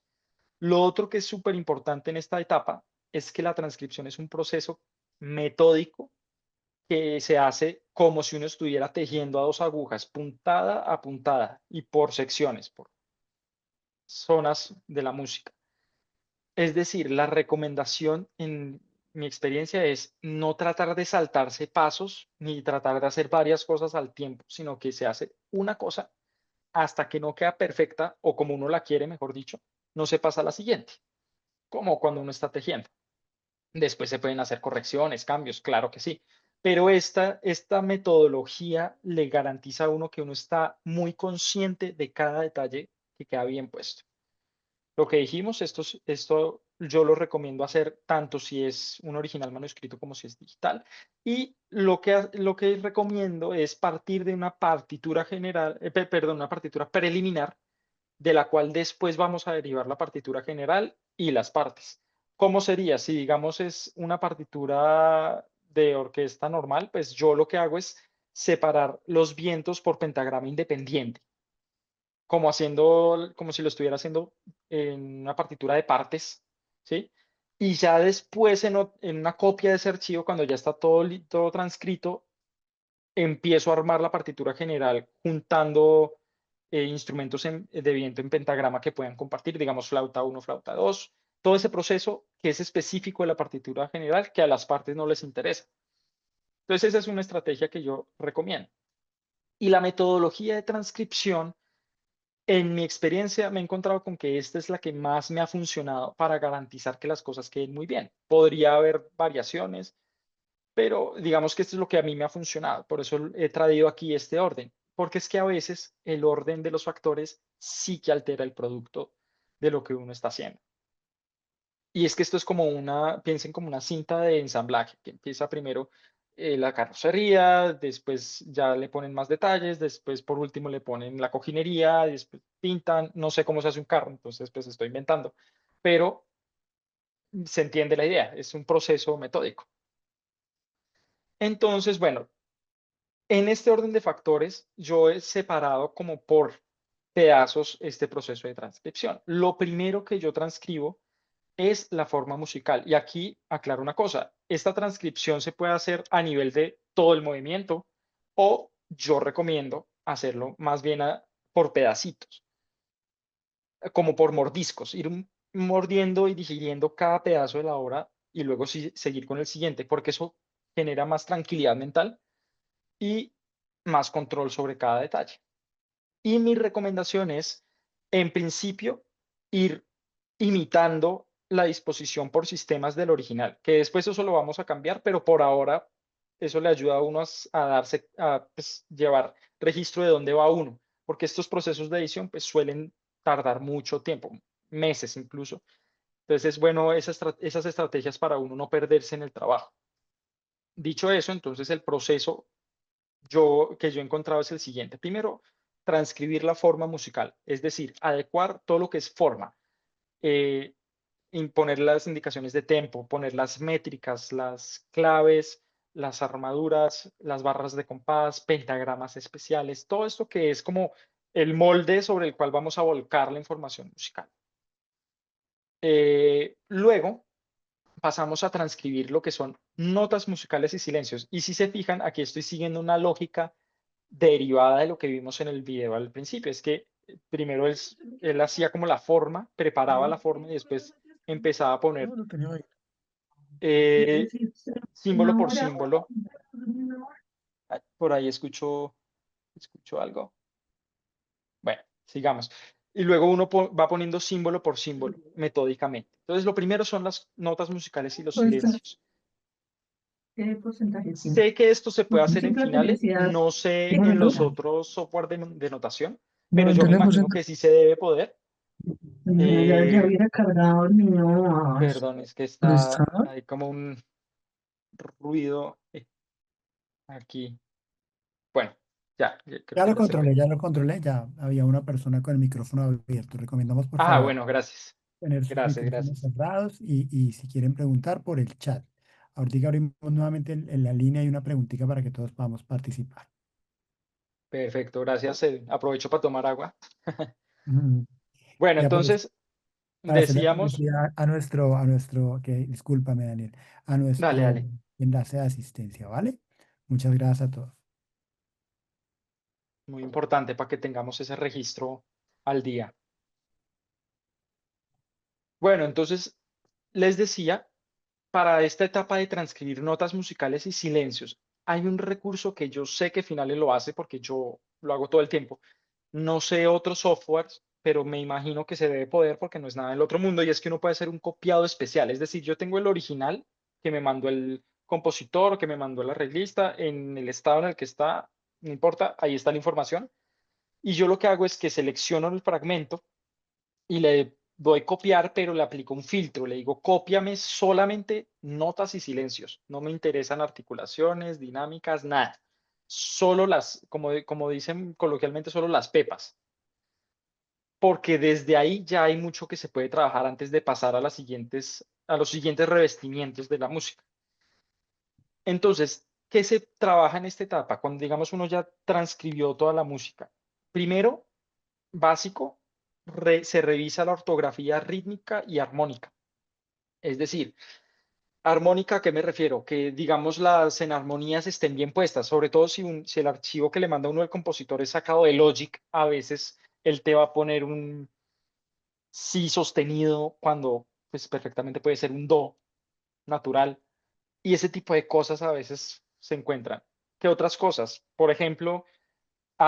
Lo otro que es súper importante en esta etapa es que la transcripción es un proceso metódico que se hace como si uno estuviera tejiendo a dos agujas, puntada a puntada y por secciones, por zonas de la música. Es decir, la recomendación en mi experiencia es no tratar de saltarse pasos ni tratar de hacer varias cosas al tiempo, sino que se hace una cosa hasta que no queda perfecta o como uno la quiere, mejor dicho, no se pasa a la siguiente, como cuando uno está tejiendo. Después se pueden hacer correcciones, cambios, claro que sí, pero esta metodología le garantiza a uno que uno está muy consciente de cada detalle que queda bien puesto. Lo que dijimos, esto yo lo recomiendo hacer tanto si es un original manuscrito como si es digital. Y lo que recomiendo es partir de una partitura general, perdón, una partitura preliminar, de la cual después vamos a derivar la partitura general y las partes. ¿Cómo sería? Si digamos es una partitura de orquesta normal, pues yo lo que hago es separar los vientos por pentagrama independiente como si lo estuviera haciendo en una partitura de partes, ¿sí? Y ya después en una copia de ese archivo, cuando ya está todo transcrito, empiezo a armar la partitura general juntando instrumentos de viento en pentagrama que puedan compartir, digamos flauta uno, flauta 2, todo ese proceso que es específico de la partitura general que a las partes no les interesa. Entonces esa es una estrategia que yo recomiendo. Y la metodología de transcripción, en mi experiencia me he encontrado con que esta es la que más me ha funcionado para garantizar que las cosas queden muy bien. Podría haber variaciones, pero digamos que esto es lo que a mí me ha funcionado. Por eso he traído aquí este orden, porque es que a veces el orden de los factores sí que altera el producto de lo que uno está haciendo. Y es que esto es como piensen como una cinta de ensamblaje, que empieza primero la carrocería, después ya le ponen más detalles, después por último le ponen la cojinería, después pintan, no sé cómo se hace un carro, entonces pues estoy inventando, pero se entiende la idea, es un proceso metódico. Entonces, bueno, en este orden de factores, yo he separado como por pedazos este proceso de transcripción. Lo primero que yo transcribo es la forma musical. Y aquí aclaro una cosa, esta transcripción se puede hacer a nivel de todo el movimiento o yo recomiendo hacerlo más bien por pedacitos, como por mordiscos, ir mordiendo y digiriendo cada pedazo de la obra y luego seguir con el siguiente, porque eso genera más tranquilidad mental y más control sobre cada detalle. Y mi recomendación es, en principio, ir imitando la disposición por sistemas del original, que después eso lo vamos a cambiar, pero por ahora eso le ayuda a uno a pues, llevar registro de dónde va uno, porque estos procesos de edición pues suelen tardar mucho tiempo, meses incluso. Entonces es bueno esas estrategias para uno no perderse en el trabajo. Dicho eso, entonces el proceso que yo he encontrado es el siguiente. Primero, transcribir la forma musical, es decir, adecuar todo lo que es forma, eh, imponer las indicaciones de tempo, poner las métricas, las claves, las armaduras, las barras de compás, pentagramas especiales, todo esto que es como el molde sobre el cual vamos a volcar la información musical. Luego pasamos a transcribir lo que son notas musicales y silencios. Y si se fijan, aquí estoy siguiendo una lógica derivada de lo que vimos en el video al principio. Es que primero él hacía como la forma, preparaba la forma y después empezaba a poner No, no tenía ahí. eh, símbolo por símbolo. Ay, por ahí escucho algo. Bueno, sigamos. Y luego uno va poniendo símbolo por símbolo, metódicamente. Entonces, lo primero son las notas musicales y los silencios. ¿Qué porcentaje tiene? Sé que esto se puede hacer en Simple Finales, felicidad. no sé Tengo en los mentira. otros software de notación, pero yo me 99%. imagino que sí se debe poder. No, ya Eh, hubiera cargado el niño. Ay, Perdón, es que ¿Dónde está? hay como un ruido aquí. Bueno, creo que ya se fue. Ya lo controlé, ya había una persona con el micrófono abierto. Recomendamos, por Ah, favor, bueno, gracias. tener sus Gracias, micrófonos gracias. cerrados y si quieren preguntar por el chat. Ahorita abrimos nuevamente en la línea hay una preguntita para que todos podamos participar. Perfecto, gracias. Aprovecho para tomar agua. Ujú. Bueno, Y aprovecho entonces para hacerle decíamos, publicidad discúlpame, Daniel, a dale, nuestro dale. enlace de asistencia, ¿vale? Muchas gracias a todos. Muy importante para que tengamos ese registro al día. Bueno, entonces les decía, para esta etapa de transcribir notas musicales y silencios, hay un recurso que yo sé que Finales lo hace porque yo lo hago todo el tiempo. No sé otros softwares, pero me imagino que se debe poder porque no es nada del otro mundo y es que uno puede hacer un copiado especial. Es decir, yo tengo el original que me mandó el compositor, que me mandó el arreglista, en el estado en el que está, no importa, ahí está la información. Y yo lo que hago es que selecciono el fragmento y le doy copiar, pero le aplico un filtro. Le digo, cópiame solamente notas y silencios. No me interesan articulaciones, dinámicas, nada. Solo como dicen coloquialmente, solo las pepas. Porque desde ahí ya hay mucho que se puede trabajar antes de pasar a los siguientes revestimientos de la música. Entonces, ¿qué se trabaja en esta etapa? Cuando, digamos, uno ya transcribió toda la música. Primero, básico, se revisa la ortografía rítmica y armónica. Es decir, armónica, ¿a qué me refiero? Que digamos las enarmonías estén bien puestas, sobre todo si el archivo que le manda uno el compositor es sacado de Logic, a veces él te va a poner un si sostenido cuando pues perfectamente puede ser un do natural y ese tipo de cosas a veces se encuentran. ¿Qué otras cosas? Por ejemplo,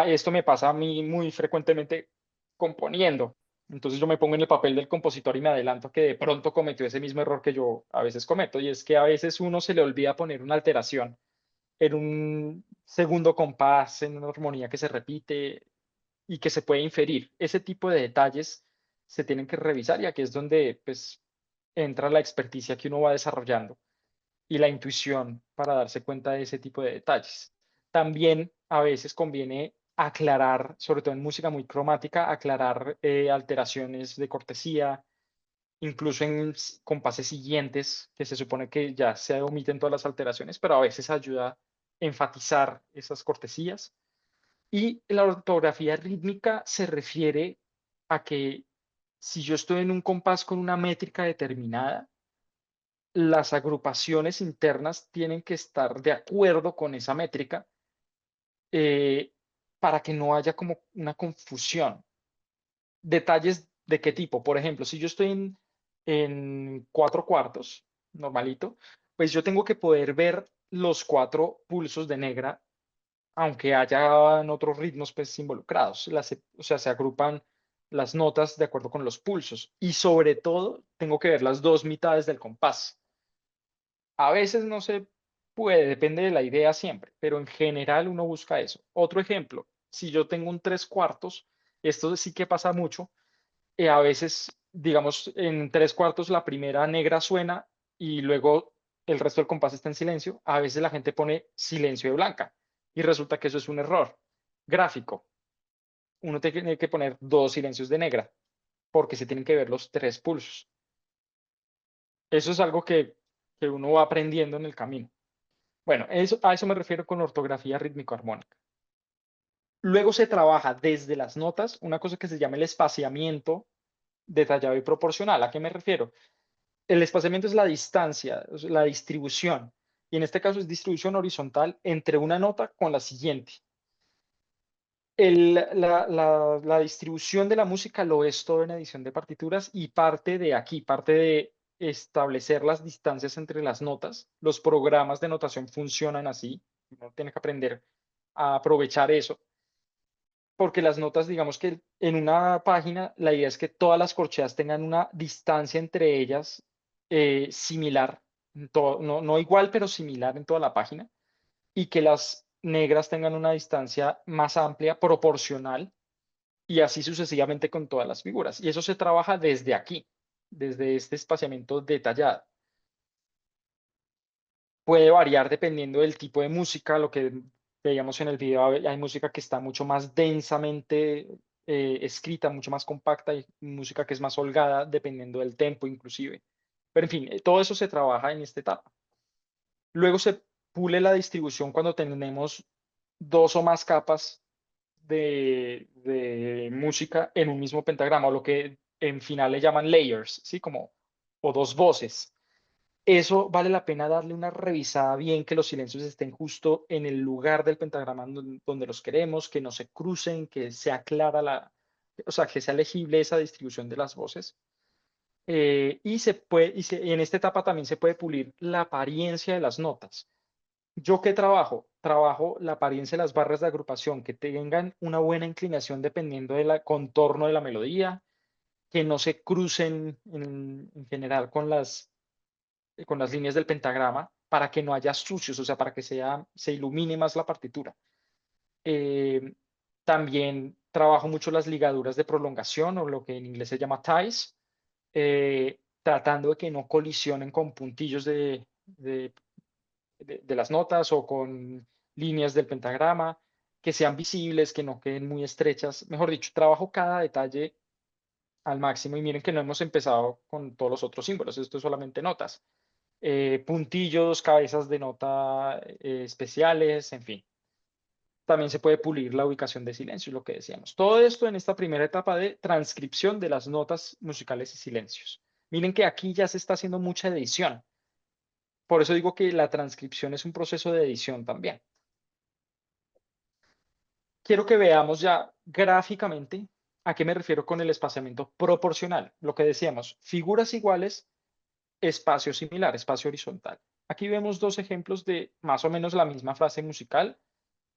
esto me pasa a mí muy frecuentemente componiendo. Entonces yo me pongo en el papel del compositor y me adelanto que de pronto cometió ese mismo error que yo a veces cometo, y es que a veces uno se le olvida poner una alteración en un segundo compás, en una armonía que se repite y que se puede inferir. Ese tipo de detalles se tienen que revisar y aquí es donde pues entra la experticia que uno va desarrollando y la intuición para darse cuenta de ese tipo de detalles. También a veces conviene aclarar, sobre todo en música muy cromática, aclarar alteraciones de cortesía, incluso en compases siguientes, que se supone que ya se omiten todas las alteraciones, pero a veces ayuda a enfatizar esas cortesías. Y la ortografía rítmica se refiere a que si yo estoy en un compás con una métrica determinada, las agrupaciones internas tienen que estar de acuerdo con esa métrica eh, para que no haya como una confusión. Detalles de qué tipo. Por ejemplo, si yo estoy en cuatro cuartos, normalito, pues yo tengo que poder ver los cuatro pulsos de negra, aunque hayan otros ritmos pues involucrados. O sea, se agrupan las notas de acuerdo con los pulsos. Y sobre todo, tengo que ver las dos mitades del compás. A veces no se puede, depende de la idea siempre, pero en general uno busca eso. Otro ejemplo, si yo tengo un tres cuartos, esto sí que pasa mucho, a veces, digamos, en tres cuartos la primera negra suena y luego el resto del compás está en silencio. A veces la gente pone silencio de blanca y resulta que eso es un error gráfico. Uno tiene que poner dos silencios de negra porque se tienen que ver los tres pulsos. Eso es algo que uno va aprendiendo en el camino. Bueno, a eso me refiero con ortografía rítmico-armónica. Luego se trabaja desde las notas una cosa que se llama el espaciamiento detallado y proporcional. ¿A qué me refiero? El espaciamiento es la distancia, o sea, la distribución. Y en este caso es distribución horizontal entre una nota con la siguiente. La distribución de la música lo es todo en edición de partituras y parte de aquí, parte de establecer las distancias entre las notas. Los programas de notación funcionan así. Uno tiene que aprender a aprovechar eso, porque las notas, digamos que en una página, la idea es que todas las corcheas tengan una distancia entre ellas similar, no igual, pero similar en toda la página, y que las negras tengan una distancia más amplia, proporcional, y así sucesivamente con todas las figuras. Y eso se trabaja desde aquí, desde este espaciamiento detallado. Puede variar dependiendo del tipo de música, lo que veíamos en el video, hay música que está mucho más densamente escrita, mucho más compacta, y música que es más holgada, dependiendo del tempo inclusive. Pero en fin, todo eso se trabaja en esta etapa. Luego se pule la distribución cuando tenemos dos o más capas de música en un mismo pentagrama, o lo que en final le llaman layers, ¿sí? Como, o dos voces. Eso vale la pena darle una revisada bien, que los silencios estén justo en el lugar del pentagrama donde los queremos, que no se crucen, que sea clara o sea, que sea legible esa distribución de las voces. Y en esta etapa también se puede pulir la apariencia de las notas. ¿Yo qué trabajo? Trabajo la apariencia de las barras de agrupación, que tengan una buena inclinación dependiendo del contorno de la melodía, que no se crucen en general con las líneas del pentagrama para que no haya sucios, o sea, para que se ilumine más la partitura. Eh, También trabajo mucho las ligaduras de prolongación, o lo que en inglés se llama ties, tratando de que no colisionen con puntillos de las notas o con líneas del pentagrama, que sean visibles, que no queden muy estrechas. Mejor dicho, trabajo cada detalle al máximo, y miren que no hemos empezado con todos los otros símbolos, esto es solamente notas. Puntillos, cabezas de nota especiales, en fin. También se puede pulir la ubicación de silencios, lo que decíamos. Todo esto en esta primera etapa de transcripción de las notas musicales y silencios. Miren que aquí ya se está haciendo mucha edición. Por eso digo que la transcripción es un proceso de edición también. Quiero que veamos ya gráficamente a qué me refiero con el espaciamiento proporcional. Lo que decíamos, figuras iguales, espacio similar, espacio horizontal. Aquí vemos dos ejemplos de más o menos la misma frase musical.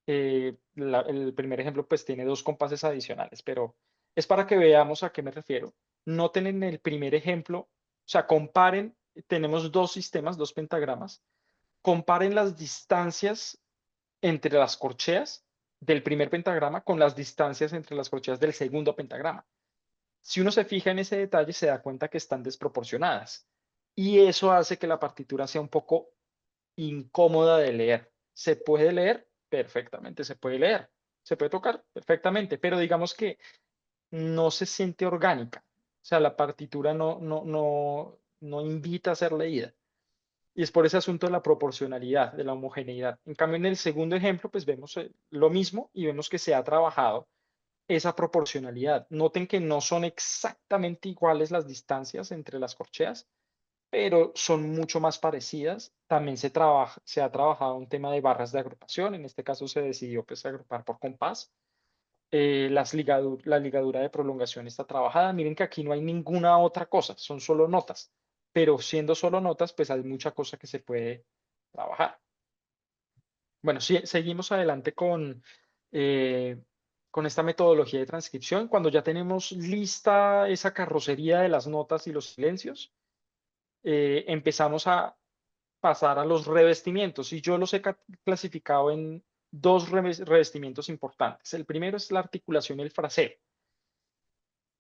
El primer ejemplo pues tiene dos compases adicionales, pero es para que veamos a qué me refiero. Noten en el primer ejemplo, o sea, comparen, tenemos dos sistemas, dos pentagramas, comparen las distancias entre las corcheas del primer pentagrama con las distancias entre las corcheas del segundo pentagrama. Si uno se fija en ese detalle, se da cuenta que están desproporcionadas. Y eso hace que la partitura sea un poco incómoda de leer. ¿Se puede leer? Perfectamente se puede leer. Se puede tocar perfectamente, pero digamos que no se siente orgánica. O sea, la partitura no invita a ser leída. Y es por ese asunto de la proporcionalidad, de la homogeneidad. En cambio, en el segundo ejemplo, pues vemos lo mismo y vemos que se ha trabajado esa proporcionalidad. Noten que no son exactamente iguales las distancias entre las corcheas, pero son mucho más parecidas. También se ha trabajado un tema de barras de agrupación. En este caso se decidió pues agrupar por compás. La ligadura de prolongación está trabajada. Miren que aquí no hay ninguna otra cosa, son solo notas. Pero siendo solo notas, pues hay mucha cosa que se puede trabajar. Bueno, seguimos adelante con esta metodología de transcripción. Cuando ya tenemos lista esa carrocería de las notas y los silencios, empezamos a pasar a los revestimientos. Y yo los he clasificado en dos revestimientos importantes. El primero es la articulación y el fraseo.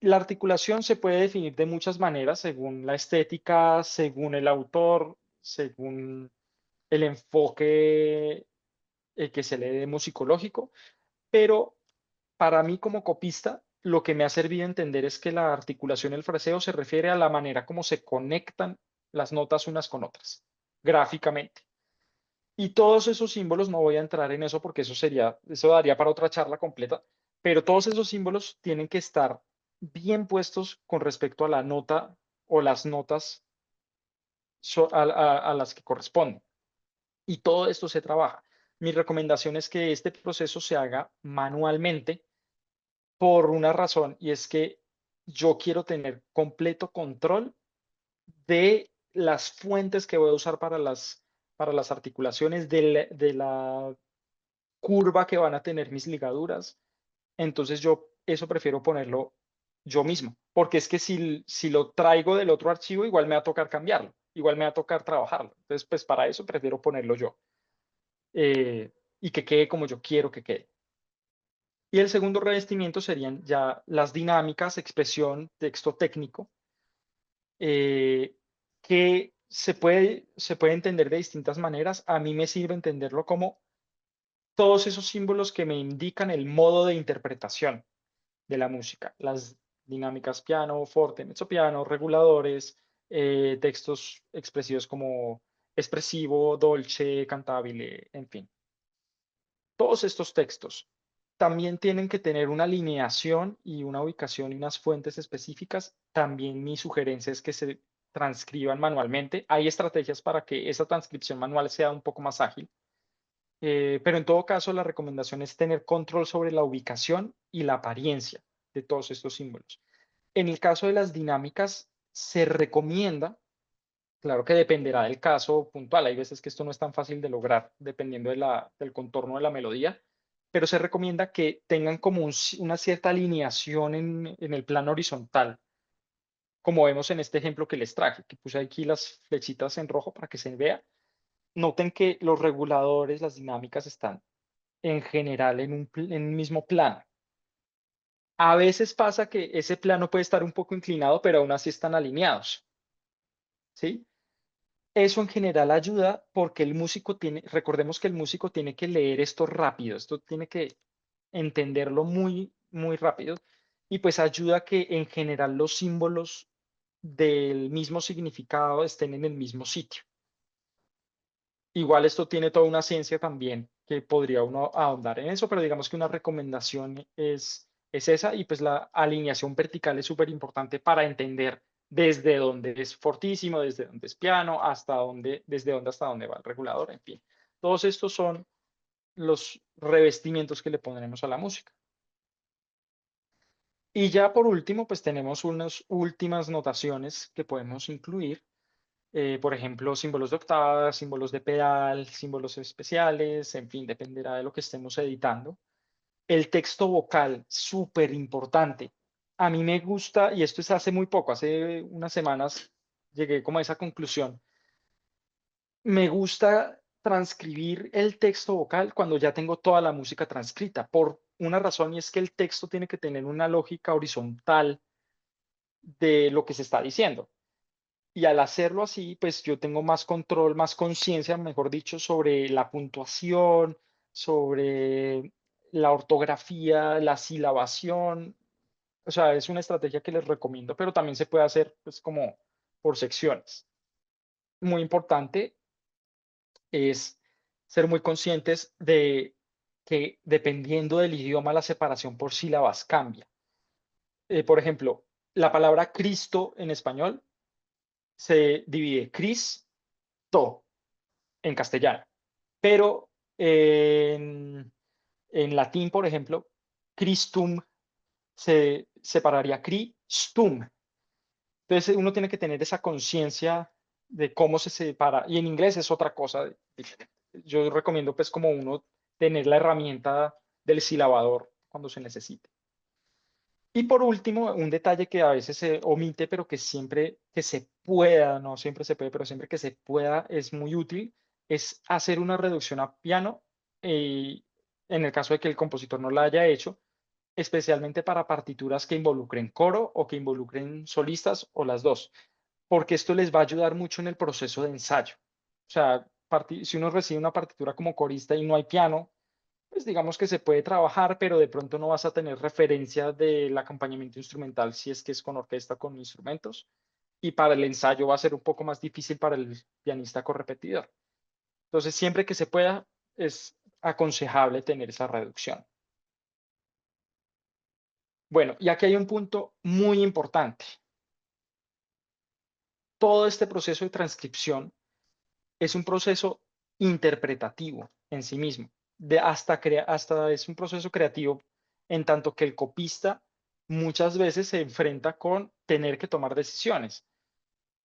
La articulación se puede definir de muchas maneras, según la estética, según el autor, según el enfoque que se le dé musicológico, pero para mí como copista, lo que me ha servido entender es que la articulación y el fraseo se refiere a la manera como se conectan las notas unas con otras, gráficamente. Y todos esos símbolos, no voy a entrar en eso porque eso daría para otra charla completa, pero todos esos símbolos tienen que estar bien puestos con respecto a la nota o las notas a las que corresponden. Y todo esto se trabaja. Mi recomendación es que este proceso se haga manualmente por una razón, y es que yo quiero tener completo control de las fuentes que voy a usar para las articulaciones, de la curva que van a tener mis ligaduras. Entonces yo eso prefiero ponerlo yo mismo, porque es que si lo traigo del otro archivo, igual me va a tocar cambiarlo, igual me va a tocar trabajarlo. Entonces, pues para eso prefiero ponerlo yo y que quede como yo quiero que quede. Y el segundo revestimiento serían ya las dinámicas, expresión, texto técnico, que se puede entender de distintas maneras. A mí me sirve entenderlo como todos esos símbolos que me indican el modo de interpretación de la música, las dinámicas piano, forte, mezzopiano, reguladores, textos expresivos como expresivo, dolce, cantabile, en fin. Todos estos textos también tienen que tener una alineación y una ubicación y unas fuentes específicas. También mi sugerencia es que se transcriban manualmente. Hay estrategias para que esa transcripción manual sea un poco más ágil. Pero en todo caso, la recomendación es tener control sobre la ubicación y la apariencia de todos estos símbolos. En el caso de las dinámicas, se recomienda, claro que dependerá del caso puntual, hay veces que esto no es tan fácil de lograr dependiendo del contorno de la melodía, pero se recomienda que tengan como una cierta alineación en el plano horizontal, como vemos en este ejemplo que les traje, que puse aquí las flechitas en rojo para que se vea. Noten que los reguladores, las dinámicas están en general en un mismo plano. A veces pasa que ese plano puede estar un poco inclinado, pero aún así están alineados. ¿Sí? Eso en general ayuda porque recordemos que el músico tiene que leer esto rápido, esto tiene que entenderlo muy, muy rápido, y pues ayuda a que en general los símbolos del mismo significado estén en el mismo sitio. Igual esto tiene toda una ciencia también que podría uno ahondar en eso, pero digamos que una recomendación es esa, y pues la alineación vertical es súper importante para entender desde donde es fortísimo, desde donde es piano, desde donde hasta donde va el regulador, en fin. Todos estos son los revestimientos que le pondremos a la música. Y ya por último, pues tenemos unas últimas notaciones que podemos incluir. Por ejemplo, símbolos de octava, símbolos de pedal, símbolos especiales, en fin, dependerá de lo que estemos editando. El texto vocal, súper importante. A mí me gusta, y esto es hace muy poco, hace unas semanas llegué como a esa conclusión. Me gusta transcribir el texto vocal cuando ya tengo toda la música transcrita, por una razón, y es que el texto tiene que tener una lógica horizontal de lo que se está diciendo. Y al hacerlo así, pues yo tengo más control, más conciencia, mejor dicho, sobre la puntuación, sobre la ortografía, la silabación. O sea, es una estrategia que les recomiendo, pero también se puede hacer pues como por secciones. Muy importante es ser muy conscientes de que dependiendo del idioma, la separación por sílabas cambia. Por ejemplo, la palabra Cristo en español se divide Cristo en castellano, pero en latín, por ejemplo, Christum se separaría Christum. Entonces uno tiene que tener esa conciencia de cómo se separa. Y en inglés es otra cosa diferente. Yo recomiendo pues como uno tener la herramienta del silabador cuando se necesite. Y por último, un detalle que a veces se omite, pero que siempre que se pueda, no siempre se puede, pero siempre que se pueda es muy útil, es hacer una reducción a piano, en el caso de que el compositor no la haya hecho, especialmente para partituras que involucren coro o que involucren solistas o las dos, porque esto les va a ayudar mucho en el proceso de ensayo. O sea, si uno recibe una partitura como corista y no hay piano, pues digamos que se puede trabajar, pero de pronto no vas a tener referencia del acompañamiento instrumental si es que es con orquesta, con instrumentos, y para el ensayo va a ser un poco más difícil para el pianista correpetidor. Entonces, siempre que se pueda, es aconsejable tener esa reducción. Bueno, y aquí hay un punto muy importante. Todo este proceso de transcripción es un proceso interpretativo en sí mismo. Hasta es un proceso creativo en tanto que el copista muchas veces se enfrenta con tener que tomar decisiones,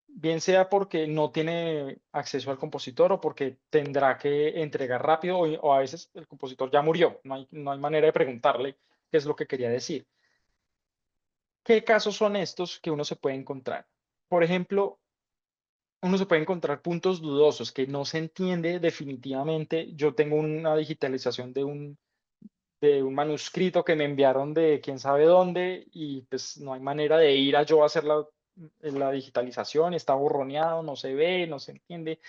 bien sea porque no tiene acceso al compositor o porque tendrá que entregar rápido o a veces el compositor ya murió, no hay manera de preguntarle qué es lo que quería decir. ¿Qué casos son estos que uno se puede encontrar? Por ejemplo, uno se puede encontrar puntos dudosos que no se entiende definitivamente. Yo tengo una digitalización de un manuscrito que me enviaron de quién sabe dónde y pues no hay manera de ir a yo a hacer la digitalización, está borroneado, no se ve, no se entiende.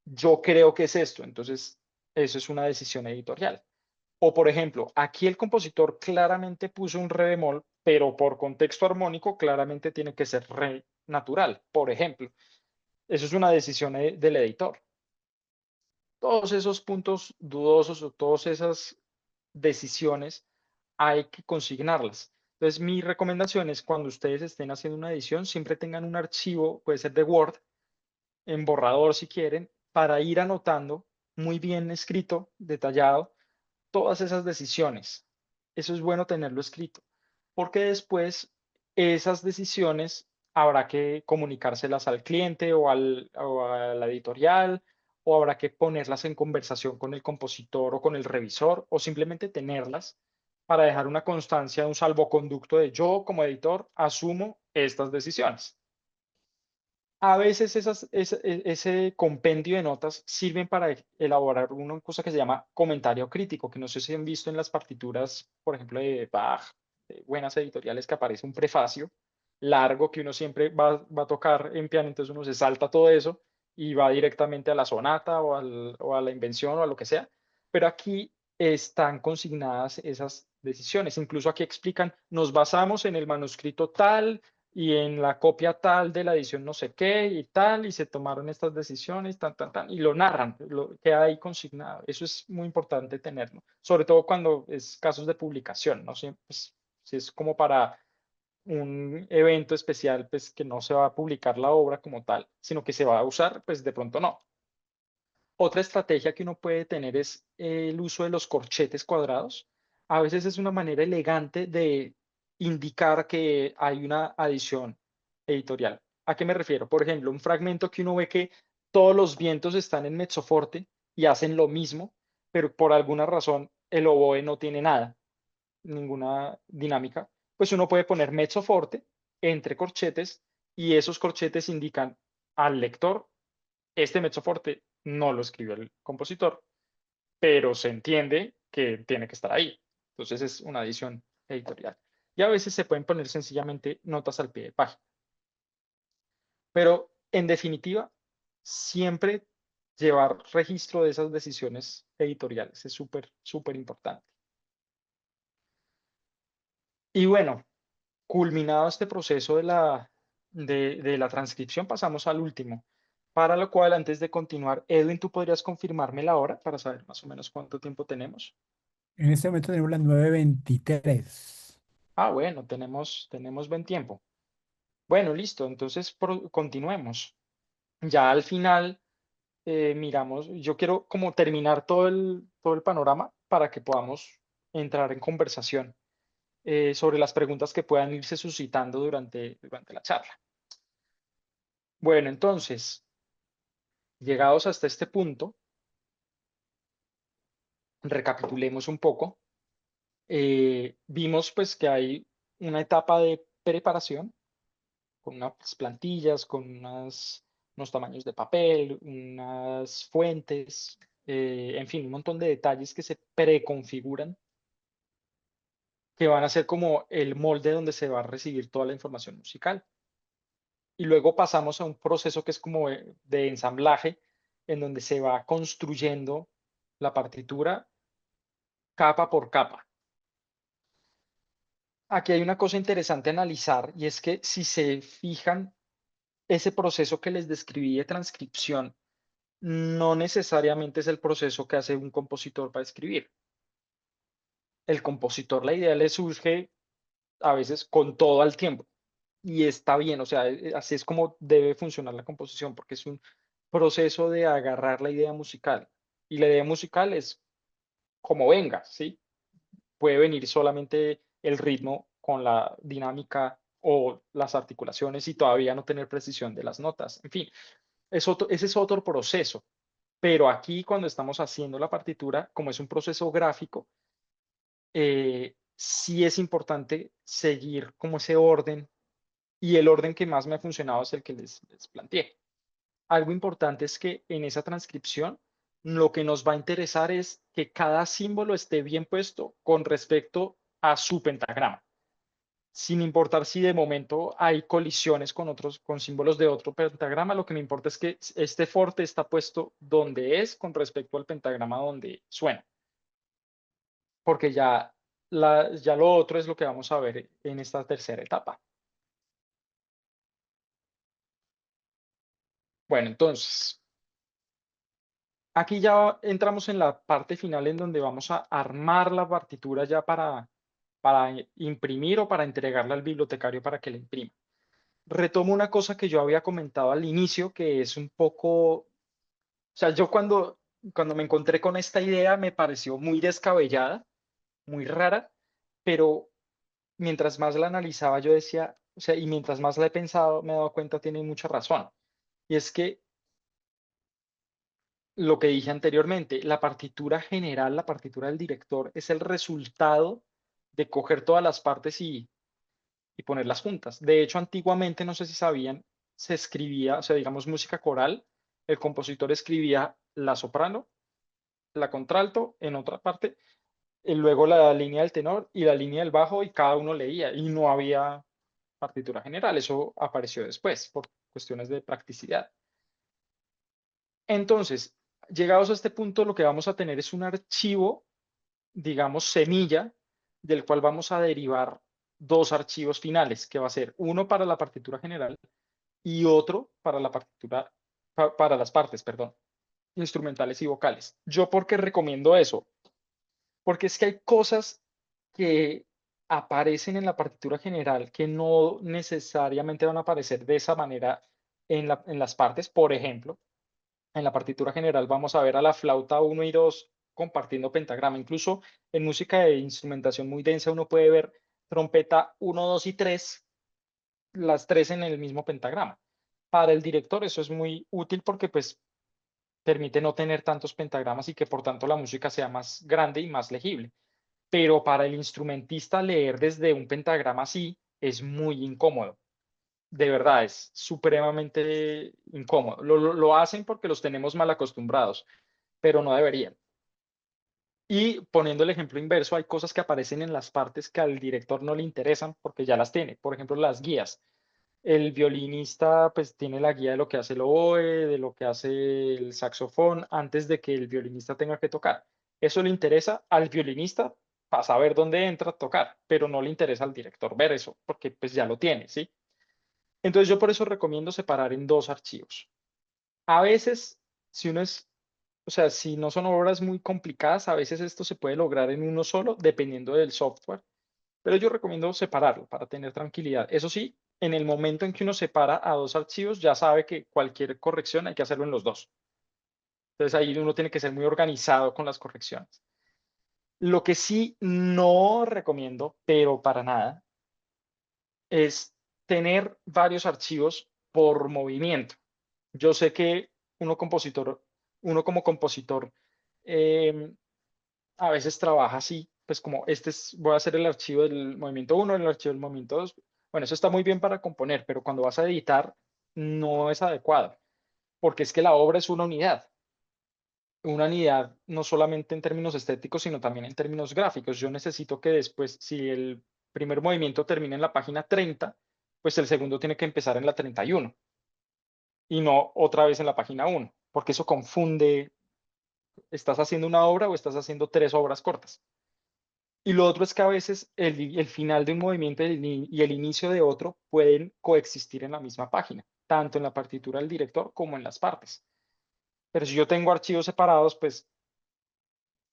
Yo creo que es esto, entonces eso es una decisión editorial. O por ejemplo, aquí el compositor claramente puso un re bemol, pero por contexto armónico claramente tiene que ser re natural, por ejemplo. Eso es una decisión del editor. Todos esos puntos dudosos o todas esas decisiones hay que consignarlas. Entonces, mi recomendación es cuando ustedes estén haciendo una edición, siempre tengan un archivo, puede ser de Word, en borrador si quieren, para ir anotando muy bien escrito, detallado, todas esas decisiones. Eso es bueno tenerlo escrito, porque después esas decisiones habrá que comunicárselas al cliente o a la editorial, o habrá que ponerlas en conversación con el compositor o con el revisor, o simplemente tenerlas para dejar una constancia, un salvoconducto de yo como editor asumo estas decisiones. A veces ese compendio de notas sirven para elaborar una cosa que se llama comentario crítico, que no sé si han visto en las partituras, por ejemplo, de Bach, de buenas editoriales, que aparece un prefacio largo que uno siempre va a tocar en piano, entonces uno se salta todo eso y va directamente a la sonata o a la invención o a lo que sea. Pero aquí están consignadas esas decisiones. Incluso aquí explican, nos basamos en el manuscrito tal y en la copia tal de la edición no sé qué y tal, y se tomaron estas decisiones, y lo narran, lo queda ahí consignado. Eso es muy importante tenerlo, sobre todo cuando es casos de publicación, no sé, pues, si es como para un evento especial, pues que no se va a publicar la obra como tal, sino que se va a usar, pues de pronto no. Otra estrategia que uno puede tener es el uso de los corchetes cuadrados. A veces es una manera elegante de indicar que hay una adición editorial. ¿A qué me refiero? Por ejemplo, un fragmento que uno ve que todos los vientos están en mezzoforte y hacen lo mismo, pero por alguna razón el oboe no tiene nada, ninguna dinámica, pues uno puede poner mezzoforte entre corchetes y esos corchetes indican al lector: este mezzoforte no lo escribió el compositor, pero se entiende que tiene que estar ahí. Entonces es una adición editorial. Y a veces se pueden poner sencillamente notas al pie de página. Pero en definitiva, siempre llevar registro de esas decisiones editoriales es súper, súper importante. Y bueno, culminado este proceso de la transcripción, pasamos al último. Para lo cual, antes de continuar, Edwin, ¿tú podrías confirmarme la hora para saber más o menos cuánto tiempo tenemos? En este momento tenemos las 9:23. Ah, bueno, tenemos buen tiempo. Bueno, listo, entonces continuemos. Ya al final, miramos, yo quiero como terminar todo el panorama para que podamos entrar en conversación sobre las preguntas que puedan irse suscitando durante la charla. Bueno, entonces, llegados hasta este punto, recapitulemos un poco. Vimos pues que hay una etapa de preparación con unas plantillas, con unos tamaños de papel, unas fuentes, en fin, un montón de detalles que se preconfiguran, que van a ser como el molde donde se va a recibir toda la información musical. Y luego pasamos a un proceso que es como de ensamblaje, en donde se va construyendo la partitura capa por capa. Aquí hay una cosa interesante a analizar, y es que si se fijan, ese proceso que les describí de transcripción no necesariamente es el proceso que hace un compositor para escribir. El compositor, la idea le surge a veces con todo al tiempo, y está bien, o sea, así es como debe funcionar la composición, porque es un proceso de agarrar la idea musical, y la idea musical es como venga, ¿sí? Puede venir solamente el ritmo con la dinámica o las articulaciones y todavía no tener precisión de las notas. En fin, ese es otro proceso. Pero aquí cuando estamos haciendo la partitura, como es un proceso gráfico, sí es importante seguir como ese orden, y el orden que más me ha funcionado es el que les planteé. Algo importante es que en esa transcripción lo que nos va a interesar es que cada símbolo esté bien puesto con respecto a su pentagrama, sin importar si de momento hay colisiones con símbolos de otro pentagrama. Lo que me importa es que este forte está puesto donde es con respecto al pentagrama donde suena, porque ya lo otro es lo que vamos a ver en esta tercera etapa. Bueno, entonces, aquí ya entramos en la parte final en donde vamos a armar la partitura ya para imprimir o para entregarla al bibliotecario para que la imprima. Retomo una cosa que yo había comentado al inicio, que es un poco, o sea, yo cuando me encontré con esta idea me pareció muy descabellada, muy rara, pero mientras más la analizaba yo decía, o sea, y mientras más la he pensado me he dado cuenta, tiene mucha razón. Y es que lo que dije anteriormente, la partitura general, la partitura del director, es el resultado de coger todas las partes y ponerlas juntas. De hecho, antiguamente, no sé si sabían, se escribía, o sea, digamos música coral, el compositor escribía la soprano, la contralto en otra parte, y luego la línea del tenor y la línea del bajo, y cada uno leía, y no había partitura general. Eso apareció después por cuestiones de practicidad. Entonces, llegados a este punto, lo que vamos a tener es un archivo, digamos, semilla, del cual vamos a derivar dos archivos finales, que va a ser uno para la partitura general y otro para la partitura, para las partes, perdón, instrumentales y vocales. ¿Yo por qué recomiendo eso? Porque es que hay cosas que aparecen en la partitura general que no necesariamente van a aparecer de esa manera en las partes. Por ejemplo, en la partitura general vamos a ver a la flauta 1 y 2 compartiendo pentagrama. Incluso en música de instrumentación muy densa uno puede ver trompeta 1, 2 y 3, las tres en el mismo pentagrama. Para el director eso es muy útil porque pues permite no tener tantos pentagramas y que por tanto la música sea más grande y más legible. Pero para el instrumentista leer desde un pentagrama así es muy incómodo. De verdad, es supremamente incómodo. Lo hacen porque los tenemos mal acostumbrados, pero no deberían. Y poniendo el ejemplo inverso, hay cosas que aparecen en las partes que al director no le interesan porque ya las tiene. Por ejemplo, las guías. El violinista pues tiene la guía de lo que hace el oboe, de lo que hace el saxofón antes de que el violinista tenga que tocar. Eso le interesa al violinista para saber dónde entra a tocar, pero no le interesa al director ver eso porque pues ya lo tiene, ¿sí? Entonces yo por eso recomiendo separar en dos archivos. A veces, si uno es, o sea, si no son obras muy complicadas, a veces esto se puede lograr en uno solo, dependiendo del software, pero yo recomiendo separarlo para tener tranquilidad. Eso sí, en el momento en que uno separa a dos archivos, ya sabe que cualquier corrección hay que hacerlo en los dos. Entonces ahí uno tiene que ser muy organizado con las correcciones. Lo que sí no recomiendo, pero para nada, es tener varios archivos por movimiento. Yo sé que uno como compositor, em, a veces trabaja así, pues como voy a hacer el archivo del movimiento uno, el archivo del movimiento 2. Bueno, eso está muy bien para componer, pero cuando vas a editar no es adecuado, porque es que la obra es una unidad no solamente en términos estéticos, sino también en términos gráficos. Yo necesito que después, si el primer movimiento termina en la página 30, pues el segundo tiene que empezar en la 31 y no otra vez en la página 1, porque eso confunde, ¿estás haciendo una obra o estás haciendo tres obras cortas? Y lo otro es que a veces el final de un movimiento y el inicio de otro pueden coexistir en la misma página, tanto en la partitura del director como en las partes. Pero si yo tengo archivos separados, pues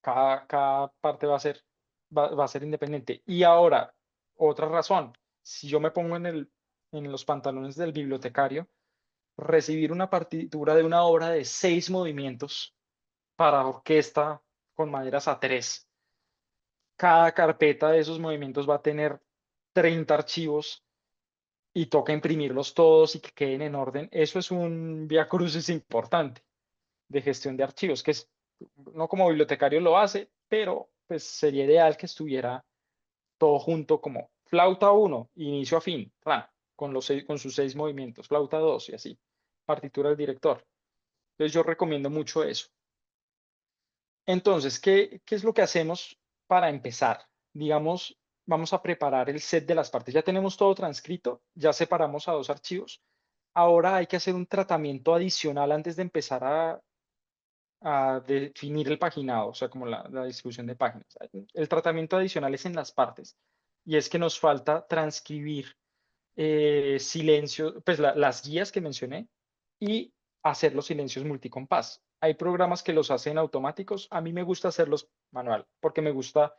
cada parte va a ser independiente. Y ahora, otra razón, si yo me pongo en los pantalones del bibliotecario, recibir una partitura de una obra de 6 movimientos para orquesta con maderas a 3. Cada carpeta de esos movimientos va a tener 30 archivos y toca imprimirlos todos y que queden en orden. Eso es un viacrucis importante de gestión de archivos, que no como bibliotecario lo hace, pero pues sería ideal que estuviera todo junto como flauta 1, inicio a fin, con sus 6 movimientos, flauta 2 y así, partitura del director. Entonces yo recomiendo mucho eso. Entonces, ¿qué es lo que hacemos para empezar? Digamos, vamos a preparar el set de las partes. Ya tenemos todo transcrito, ya separamos a dos archivos. Ahora hay que hacer un tratamiento adicional antes de empezar a definir el paginado, o sea, como la distribución de páginas. El tratamiento adicional es en las partes y es que nos falta transcribir silencio, pues las guías que mencioné y hacer los silencios multicompás. Hay programas que los hacen automáticos. A mí me gusta hacerlos manual porque me gusta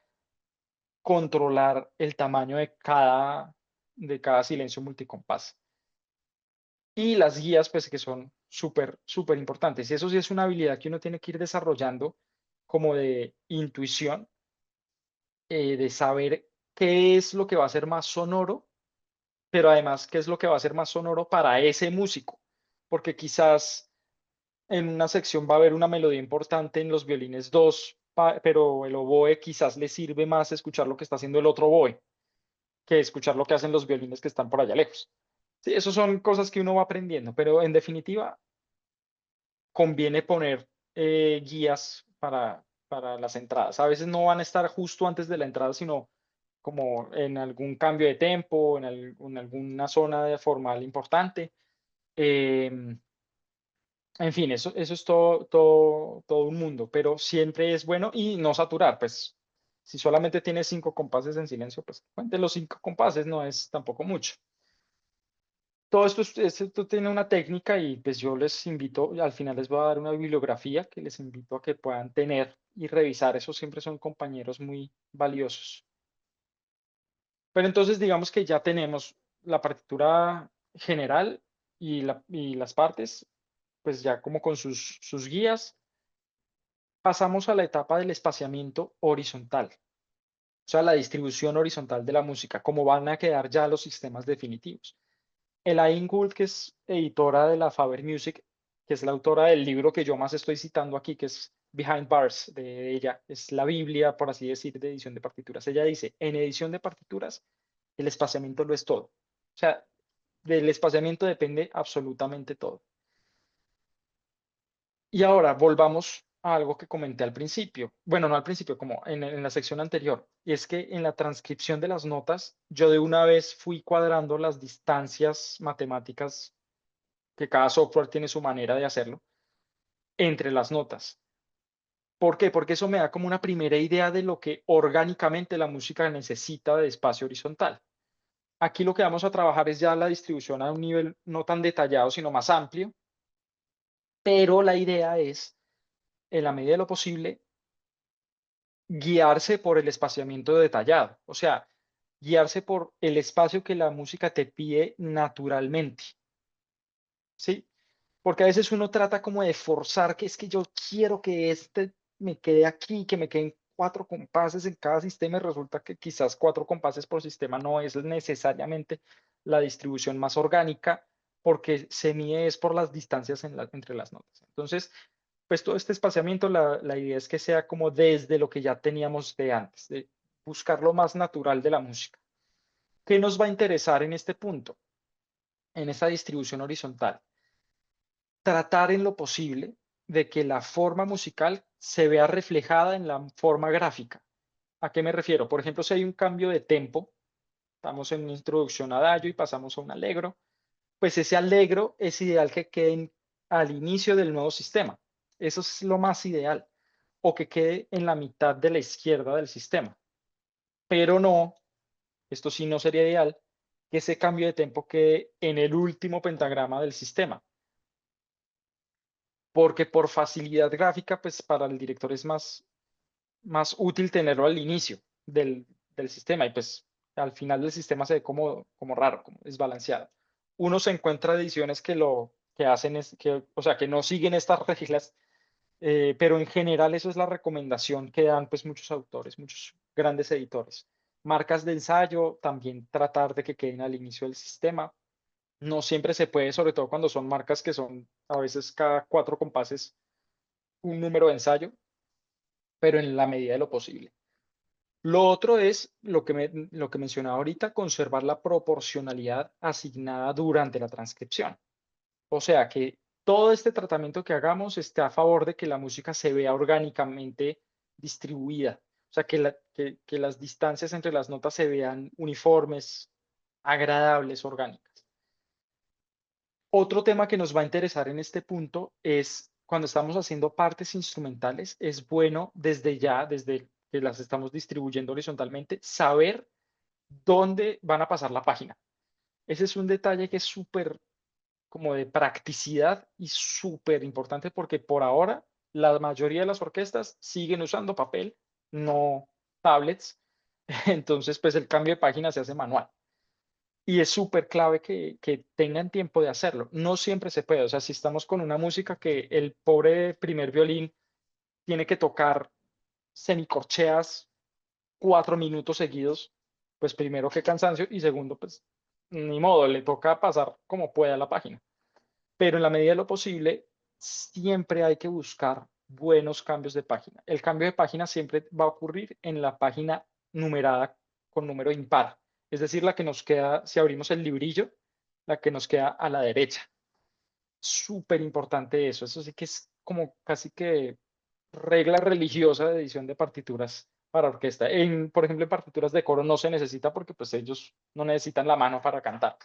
controlar el tamaño de cada silencio multicompás. Y las guías, pues que son súper, súper importantes. Y eso sí es una habilidad que uno tiene que ir desarrollando como de intuición, de saber qué es lo que va a ser más sonoro, pero además qué es lo que va a ser más sonoro para ese músico. Porque quizás en una sección va a haber una melodía importante en los violines 2, pero el oboe quizás le sirve más escuchar lo que está haciendo el otro oboe que escuchar lo que hacen los violines que están por allá lejos. Sí, eso son cosas que uno va aprendiendo, pero en definitiva conviene poner guías para las entradas. A veces no van a estar justo antes de la entrada, sino como en algún cambio de tempo, en alguna zona de formal importante. Em, En fin, eso es todo un mundo, pero siempre es bueno y no saturar, pues si solamente tienes 5 compases en silencio, pues cuente los 5 compases, no es tampoco mucho. Todo esto tiene una técnica y pues yo les invito, al final les voy a dar una bibliografía que les invito a que puedan tener y revisar, eso siempre son compañeros muy valiosos. Pero entonces digamos que ya tenemos la partitura general y las partes, pues ya como con sus guías. Pasamos a la etapa del espaciamiento horizontal, o sea, la distribución horizontal de la música, cómo van a quedar ya los sistemas definitivos. Elaine Gould, que es editora de la Faber Music, que es la autora del libro que yo más estoy citando aquí, que es Behind Bars, de ella, es la Biblia, por así decir, de edición de partituras. Ella dice, en edición de partituras, el espaciamiento lo es todo. O sea, del espaciamiento depende absolutamente todo. Y ahora volvamos a algo que comenté al principio. Bueno, no al principio, como en la sección anterior. Y es que en la transcripción de las notas, yo de una vez fui cuadrando las distancias matemáticas, que cada software tiene su manera de hacerlo, entre las notas. ¿Por qué? Porque eso me da como una primera idea de lo que orgánicamente la música necesita de espacio horizontal. Aquí lo que vamos a trabajar es ya la distribución a un nivel no tan detallado, sino más amplio, pero la idea es, en la medida de lo posible, guiarse por el espaciamiento detallado, o sea, guiarse por el espacio que la música te pide naturalmente, ¿sí? Porque a veces uno trata como de forzar que es que yo quiero que este me quede aquí, que me queden 4 compases en cada sistema y resulta que quizás 4 compases por sistema no es necesariamente la distribución más orgánica porque se mide es por las distancias entre las notas. Entonces, pues todo este espaciamiento, la idea es que sea como desde lo que ya teníamos de antes, de buscar lo más natural de la música. ¿Qué nos va a interesar en este punto? En esta distribución horizontal. Tratar en lo posible de que la forma musical se vea reflejada en la forma gráfica. ¿A qué me refiero? Por ejemplo, si hay un cambio de tempo, estamos en una introducción a adagio y pasamos a un allegro, pues ese allegro es ideal que quede al inicio del nuevo sistema. Eso es lo más ideal. O que quede en la mitad de la izquierda del sistema. Pero no, esto sí no sería ideal, que ese cambio de tempo quede en el último pentagrama del sistema. Porque por facilidad gráfica, pues para el director es más útil tenerlo al inicio del sistema y pues al final del sistema se ve como raro, como desbalanceado. Uno se encuentra ediciones que lo que hacen es que, o sea, que no siguen estas reglas, pero en general eso es la recomendación que dan pues muchos autores, muchos grandes editores. Marcas de ensayo, también tratar de que queden al inicio del sistema. No siempre se puede, sobre todo cuando son marcas que son a veces cada 4 compases un número de ensayo, pero en la medida de lo posible. Lo otro es lo que mencionaba ahorita, conservar la proporcionalidad asignada durante la transcripción. O sea, que todo este tratamiento que hagamos esté a favor de que la música se vea orgánicamente distribuida. O sea, que las distancias entre las notas se vean uniformes, agradables, orgánicas. Otro tema que nos va a interesar en este punto es cuando estamos haciendo partes instrumentales, es bueno desde ya, desde que las estamos distribuyendo horizontalmente, saber dónde van a pasar la página. Ese es un detalle que es súper como de practicidad y súper importante porque por ahora la mayoría de las orquestas siguen usando papel, no tablets. Entonces, pues el cambio de página se hace manual. Y es súper clave que tengan tiempo de hacerlo. No siempre se puede. O sea, si estamos con una música que el pobre primer violín tiene que tocar semicorcheas 4 minutos seguidos, pues primero qué cansancio y segundo, pues ni modo, le toca pasar como pueda la página. Pero en la medida de lo posible, siempre hay que buscar buenos cambios de página. El cambio de página siempre va a ocurrir en la página numerada con número impar, es decir, la que nos queda, si abrimos el librillo, la que nos queda a la derecha. Súper importante eso sí que es como casi que regla religiosa de edición de partituras para orquesta. Por ejemplo, en partituras de coro no se necesita porque pues ellos no necesitan la mano para cantar.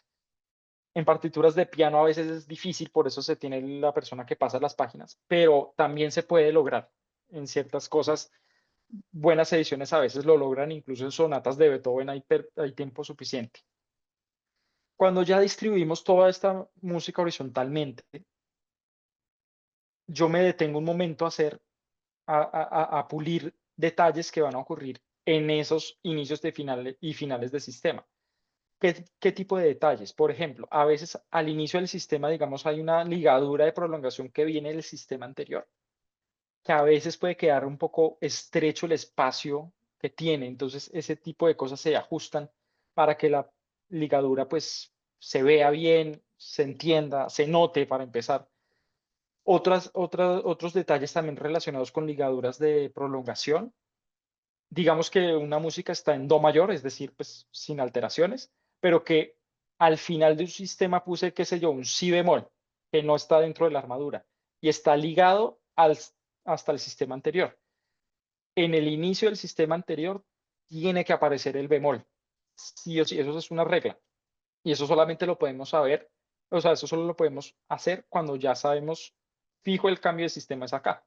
En partituras de piano a veces es difícil, por eso se tiene la persona que pasa las páginas, pero también se puede lograr en ciertas cosas. Buenas ediciones a veces lo logran, incluso en sonatas de Beethoven hay tiempo suficiente. Cuando ya distribuimos toda esta música horizontalmente, yo me detengo un momento a pulir detalles que van a ocurrir en esos inicios de finales y finales de sistema. ¿Qué tipo de detalles? Por ejemplo, a veces al inicio del sistema, digamos, hay una ligadura de prolongación que viene del sistema anterior, que a veces puede quedar un poco estrecho el espacio que tiene. Entonces, ese tipo de cosas se ajustan para que la ligadura pues se vea bien, se entienda, se note para empezar. Otros detalles también relacionados con ligaduras de prolongación. Digamos que una música está en do mayor, es decir, pues sin alteraciones, pero que al final de un sistema puse, qué sé yo, un si bemol, que no está dentro de la armadura y está ligado hasta el sistema anterior. En el inicio del sistema anterior tiene que aparecer el bemol. Sí o sí, eso es una regla. Y eso solamente lo podemos saber, o sea, eso solo lo podemos hacer cuando ya sabemos fijo el cambio de sistema es acá.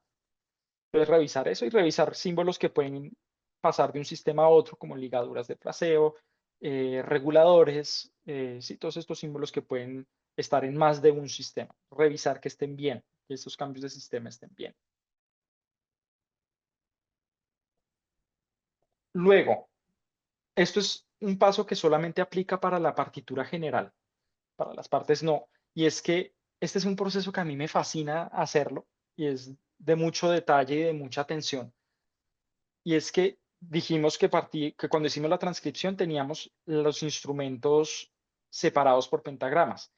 Entonces, revisar eso y revisar símbolos que pueden pasar de un sistema a otro, como ligaduras de fraseo, reguladores, sí, todos estos símbolos que pueden estar en más de un sistema. Revisar que estén bien, que estos cambios de sistema estén bien. Luego, esto es un paso que solamente aplica para la partitura general, para las partes no. Y es que este es un proceso que a mí me fascina hacerlo y es de mucho detalle y de mucha atención. Y es que dijimos que cuando hicimos la transcripción teníamos los instrumentos separados por pentagramas.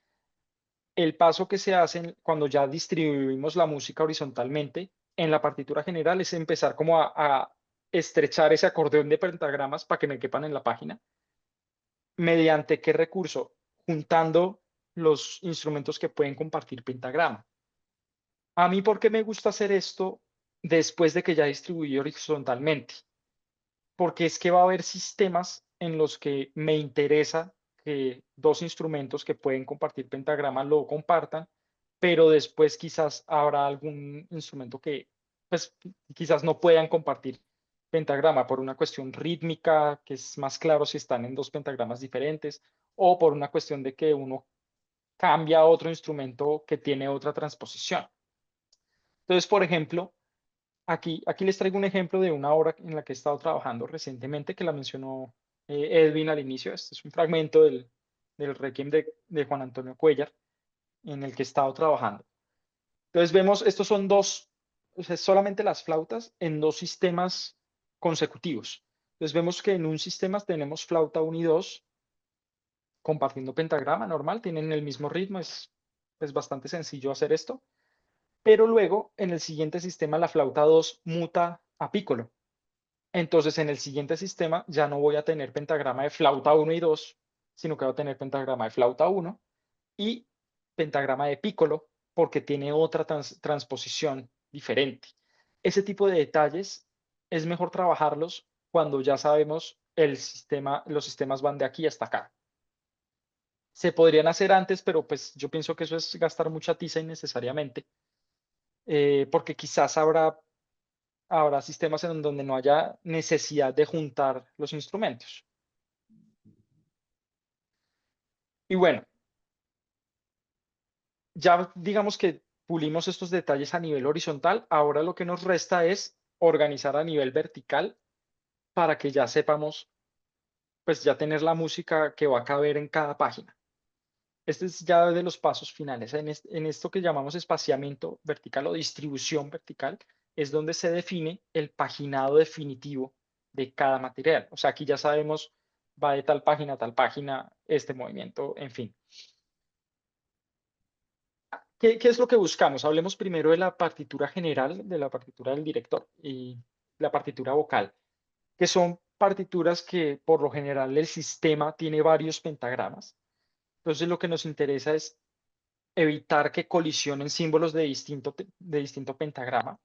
El paso que se hace cuando ya distribuimos la música horizontalmente en la partitura general es empezar como a estrechar ese acordeón de pentagramas para que me quepan en la página. ¿Mediante qué recurso? Juntando los instrumentos que pueden compartir pentagrama. A mí, ¿por qué me gusta hacer esto después de que ya distribuí horizontalmente? Porque es que va a haber sistemas en los que me interesa que dos instrumentos que pueden compartir pentagrama lo compartan, pero después quizás habrá algún instrumento que pues quizás no puedan compartir pentagrama por una cuestión rítmica, que es más claro si están en dos pentagramas diferentes, o por una cuestión de que uno cambia a otro instrumento que tiene otra transposición. Entonces, por ejemplo, aquí les traigo un ejemplo de una obra en la que he estado trabajando recientemente, que la mencionó Edwin al inicio. Este es un fragmento del Requiem de Juan Antonio Cuellar, en el que he estado trabajando. Entonces vemos, estos son dos, o sea, solamente las flautas en dos sistemas consecutivos. Entonces vemos que en un sistema tenemos flauta 1 y 2 compartiendo pentagrama normal, tienen el mismo ritmo, es bastante sencillo hacer esto. Pero luego en el siguiente sistema la flauta 2 muta a pícolo. Entonces, en el siguiente sistema ya no voy a tener pentagrama de flauta 1 y 2, sino que voy a tener pentagrama de flauta 1 y pentagrama de pícolo, porque tiene otra transposición diferente. Ese tipo de detalles es mejor trabajarlos cuando ya sabemos los sistemas van de aquí hasta acá. Se podrían hacer antes, pero pues yo pienso que eso es gastar mucha tiza innecesariamente, porque quizás habrá sistemas en donde no haya necesidad de juntar los instrumentos. Y bueno, ya digamos que pulimos estos detalles a nivel horizontal, ahora lo que nos resta es organizar a nivel vertical para que ya sepamos, pues ya tener la música que va a caber en cada página. Este es ya de los pasos finales. En esto que llamamos espaciamiento vertical o distribución vertical, es donde se define el paginado definitivo de cada material. O sea, aquí ya sabemos, va de tal página a tal página, este movimiento, en fin. ¿Qué es lo que buscamos? Hablemos primero de la partitura general, de la partitura del director y la partitura vocal, que son partituras que por lo general el sistema tiene varios pentagramas. Entonces lo que nos interesa es evitar que colisionen símbolos de distinto pentagrama,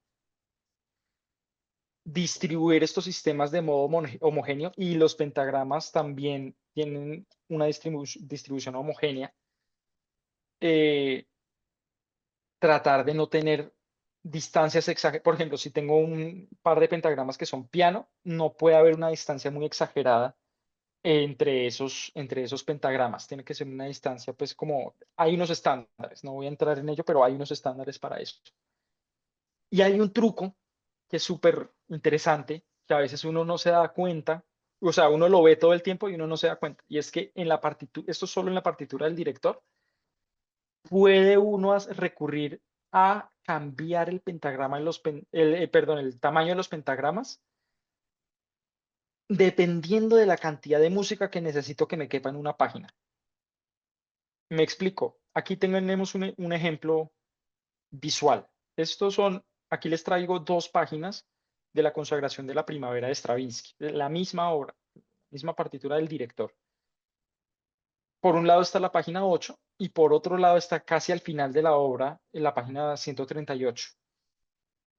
distribuir estos sistemas de modo homogéneo y los pentagramas también tienen una distribución homogénea. Tratar de no tener distancias exageradas. Por ejemplo, si tengo un par de pentagramas que son piano, no puede haber una distancia muy exagerada entre esos pentagramas. Tiene que ser una distancia, pues como hay unos estándares, no voy a entrar en ello, pero hay unos estándares para eso. Y hay un truco que es súper interesante, que a veces uno no se da cuenta, o sea, uno lo ve todo el tiempo y uno no se da cuenta. Y es que en la partitura, esto solo en la partitura del director, puede uno recurrir a cambiar el pentagrama en perdón, el tamaño de los pentagramas dependiendo de la cantidad de música que necesito que me quepa en una página. Me explico. Aquí tenemos un ejemplo visual. Aquí les traigo dos páginas de la consagración de la primavera de Stravinsky, de la misma obra, misma partitura del director. Por un lado está la página 8 y por otro lado está casi al final de la obra, en la página 138.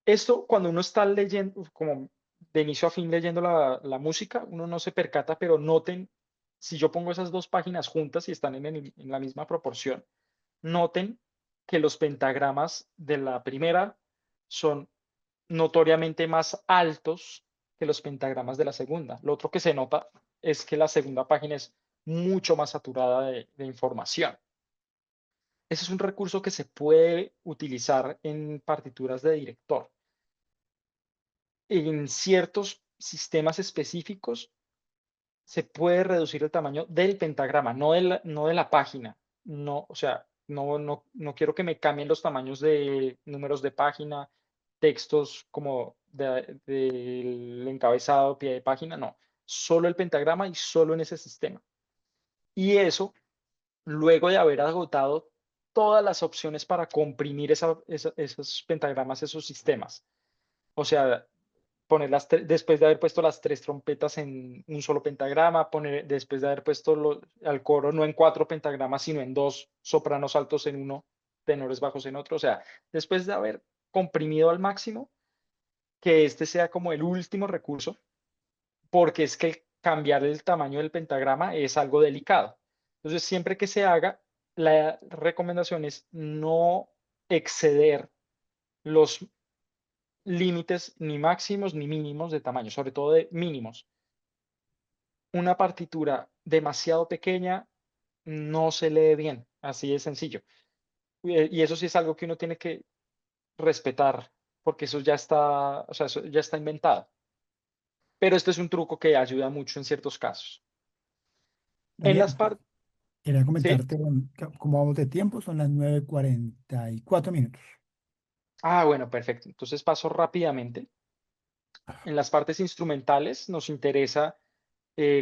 Esto, cuando uno está leyendo, como de inicio a fin leyendo la música, uno no se percata, pero noten, si yo pongo esas dos páginas juntas y están en la misma proporción, noten que los pentagramas de la primera son notoriamente más altos que los pentagramas de la segunda. Lo otro que se nota es que la segunda página es mucho más saturada de información. Ese es un recurso que se puede utilizar en partituras de director. En ciertos sistemas específicos se puede reducir el tamaño del pentagrama, no de la página. No, o sea, no quiero que me cambien los tamaños de números de página, textos como del encabezado, pie de página, no. Solo el pentagrama y solo en ese sistema. Y eso, luego de haber agotado todas las opciones para comprimir esos pentagramas, esos sistemas. O sea, después de haber puesto las tres trompetas en un solo pentagrama, después de haber puesto al coro no en cuatro pentagramas, sino en dos, sopranos altos en uno, tenores bajos en otro. O sea, después de haber comprimido al máximo, que este sea como el último recurso, porque es que cambiar el tamaño del pentagrama es algo delicado. Entonces, siempre que se haga, la recomendación es no exceder los límites ni máximos ni mínimos de tamaño, sobre todo de mínimos. Una partitura demasiado pequeña no se lee bien, así de sencillo. Y eso sí es algo que uno tiene que respetar, porque eso ya está, o sea, eso ya está inventado. Pero este es un truco que ayuda mucho en ciertos casos. En Daniel, las partes, quería ¿sí? comentarte, como vamos de tiempo, son las 9:44 minutos. Ah, bueno, perfecto. Entonces paso rápidamente. En las partes instrumentales nos interesa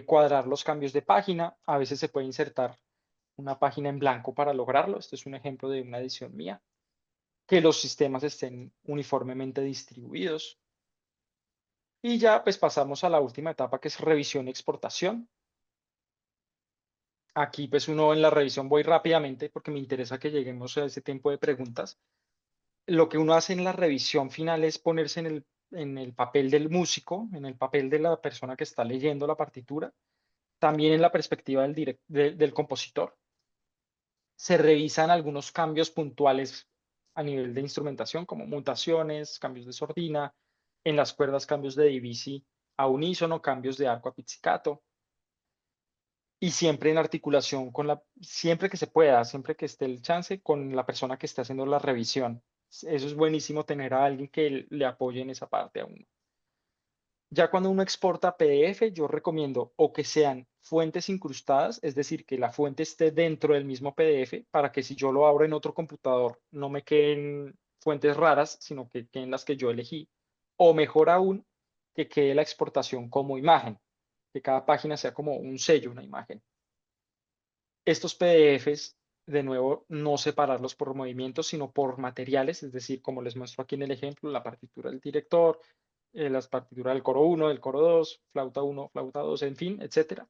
cuadrar los cambios de página. A veces se puede insertar una página en blanco para lograrlo. Este es un ejemplo de una edición mía. Que los sistemas estén uniformemente distribuidos. Y ya pues pasamos a la última etapa, que es revisión y exportación. Aquí pues uno en la revisión voy rápidamente porque me interesa que lleguemos a ese tiempo de preguntas. Lo que uno hace en la revisión final es ponerse en el papel del músico, en el papel de la persona que está leyendo la partitura, también en la perspectiva del compositor. Se revisan algunos cambios puntuales a nivel de instrumentación, como mutaciones, cambios de sordina, en las cuerdas cambios de divisi a unísono, cambios de arco a pizzicato, y siempre en articulación siempre que se pueda, siempre que esté el chance, con la persona que esté haciendo la revisión. Eso es buenísimo, tener a alguien que le apoye en esa parte a uno. Ya cuando uno exporta PDF, yo recomiendo o que sean fuentes incrustadas, es decir, que la fuente esté dentro del mismo PDF para que si yo lo abro en otro computador no me queden fuentes raras, sino que queden las que yo elegí. O mejor aún, que quede la exportación como imagen, que cada página sea como un sello, una imagen. Estos PDFs, de nuevo, no separarlos por movimientos, sino por materiales, es decir, como les muestro aquí en el ejemplo, la partitura del director, las partituras del coro 1, del coro 2, flauta 1, flauta 2, en fin, etcétera.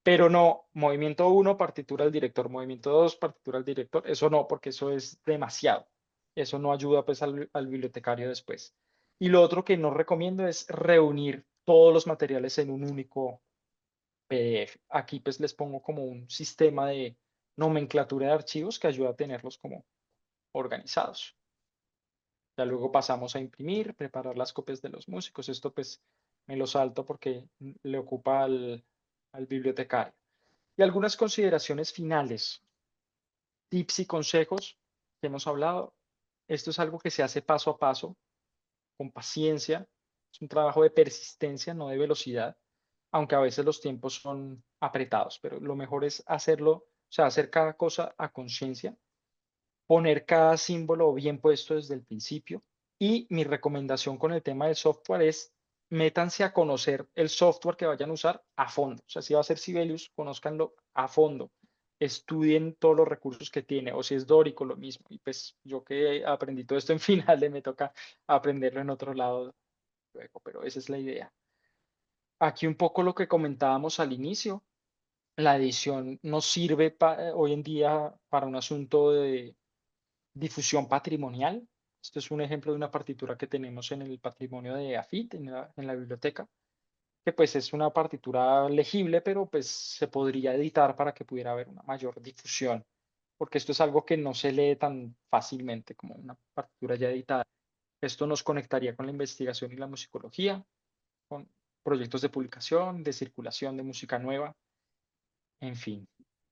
Pero no, movimiento 1, partitura del director, movimiento 2, partitura del director, eso no, porque eso es demasiado. Eso no ayuda pues al bibliotecario después. Y lo otro que no recomiendo es reunir todos los materiales en un único PDF. Aquí pues les pongo como un sistema de nomenclatura de archivos que ayuda a tenerlos como organizados. Ya luego pasamos a imprimir, preparar las copias de los músicos. Esto pues me lo salto porque le ocupa al bibliotecario. Y algunas consideraciones finales, tips y consejos que hemos hablado. Esto es algo que se hace paso a paso, con paciencia. Es un trabajo de persistencia, no de velocidad, aunque a veces los tiempos son apretados, pero lo mejor es hacerlo, o sea, hacer cada cosa a conciencia, poner cada símbolo bien puesto desde el principio. Y mi recomendación con el tema del software es métanse a conocer el software que vayan a usar a fondo. O sea, si va a ser Sibelius, conózcanlo a fondo. Estudien todos los recursos que tiene, o si es Dórico, lo mismo. Y pues yo que aprendí todo esto en Finale, me toca aprenderlo en otro lado luego, pero esa es la idea. Aquí un poco lo que comentábamos al inicio, la edición nos sirve hoy en día para un asunto de difusión patrimonial. Esto es un ejemplo de una partitura que tenemos en el patrimonio de AFIT, en la biblioteca, que pues es una partitura legible, pero pues se podría editar para que pudiera haber una mayor difusión, porque esto es algo que no se lee tan fácilmente como una partitura ya editada. Esto nos conectaría con la investigación y la musicología, con proyectos de publicación, de circulación de música nueva, en fin.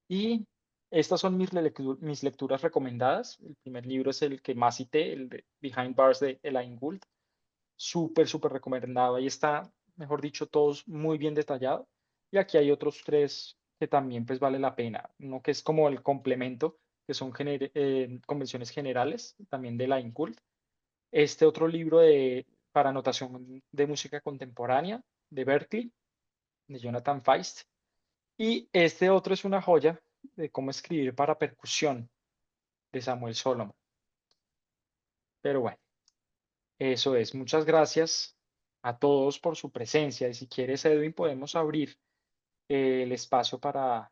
Y estas son mis lecturas recomendadas. El primer libro es el que más cité, el de Behind Bars de Elaine Gould. Súper, súper recomendado. Ahí está, mejor dicho, todos muy bien detallado. Y aquí hay otros tres que también pues vale la pena. Uno que es como el complemento, que son convenciones generales, también de Elaine Gould. Este otro libro para notación de música contemporánea de Berkeley, de Jonathan Feist. Y este otro es una joya de cómo escribir para percusión de Samuel Solomon. Pero bueno, eso es. Muchas gracias a todos por su presencia. Y si quieres, Edwin, podemos abrir el espacio para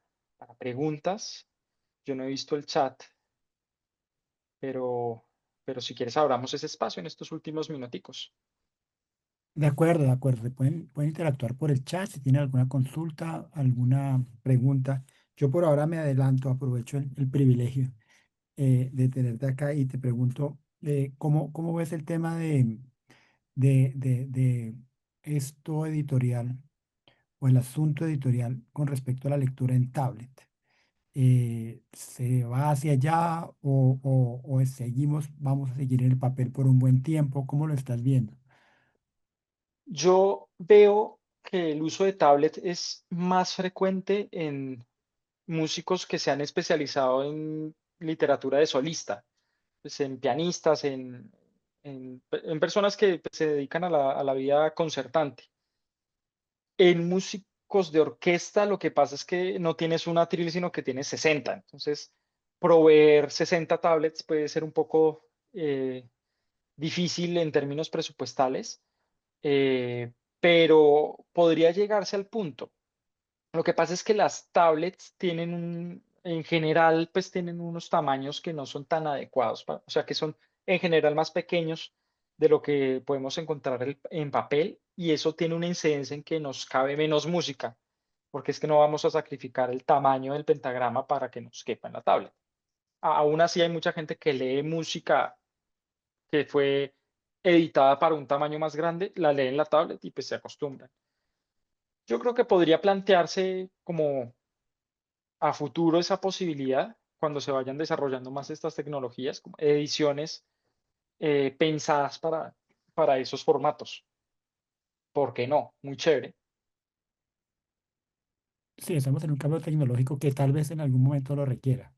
preguntas. Yo no he visto el chat, pero si quieres, abramos ese espacio en estos últimos minuticos. De acuerdo, de acuerdo. Pueden interactuar por el chat si tienen alguna consulta, alguna pregunta. Yo por ahora me adelanto, aprovecho el privilegio de tenerte acá y te pregunto, ¿cómo ves el tema de esto editorial o el asunto editorial con respecto a la lectura en tablet? ¿Se va hacia allá o vamos a seguir en el papel por un buen tiempo? ¿Cómo lo estás viendo? Yo veo que el uso de tablet es más frecuente en músicos que se han especializado en literatura de solista, pues en pianistas, en personas que pues, se dedican a la vida concertante. En músicos de orquesta lo que pasa es que no tienes un atril, sino que tienes 60. Entonces, proveer 60 tablets puede ser un poco difícil en términos presupuestales, pero podría llegarse al punto. Lo que pasa es que las tablets en general, pues tienen unos tamaños que no son tan adecuados, o sea, que son en general más pequeños de lo que podemos encontrar en papel, y eso tiene una incidencia en que nos cabe menos música, porque es que no vamos a sacrificar el tamaño del pentagrama para que nos quepa en la tablet. Aún así hay mucha gente que lee música que fue editada para un tamaño más grande, la lee en la tablet y pues se acostumbran. Yo creo que podría plantearse como a futuro esa posibilidad cuando se vayan desarrollando más estas tecnologías, como ediciones pensadas para esos formatos. ¿Por qué no? Muy chévere. Sí, estamos en un cambio tecnológico que tal vez en algún momento lo requiera.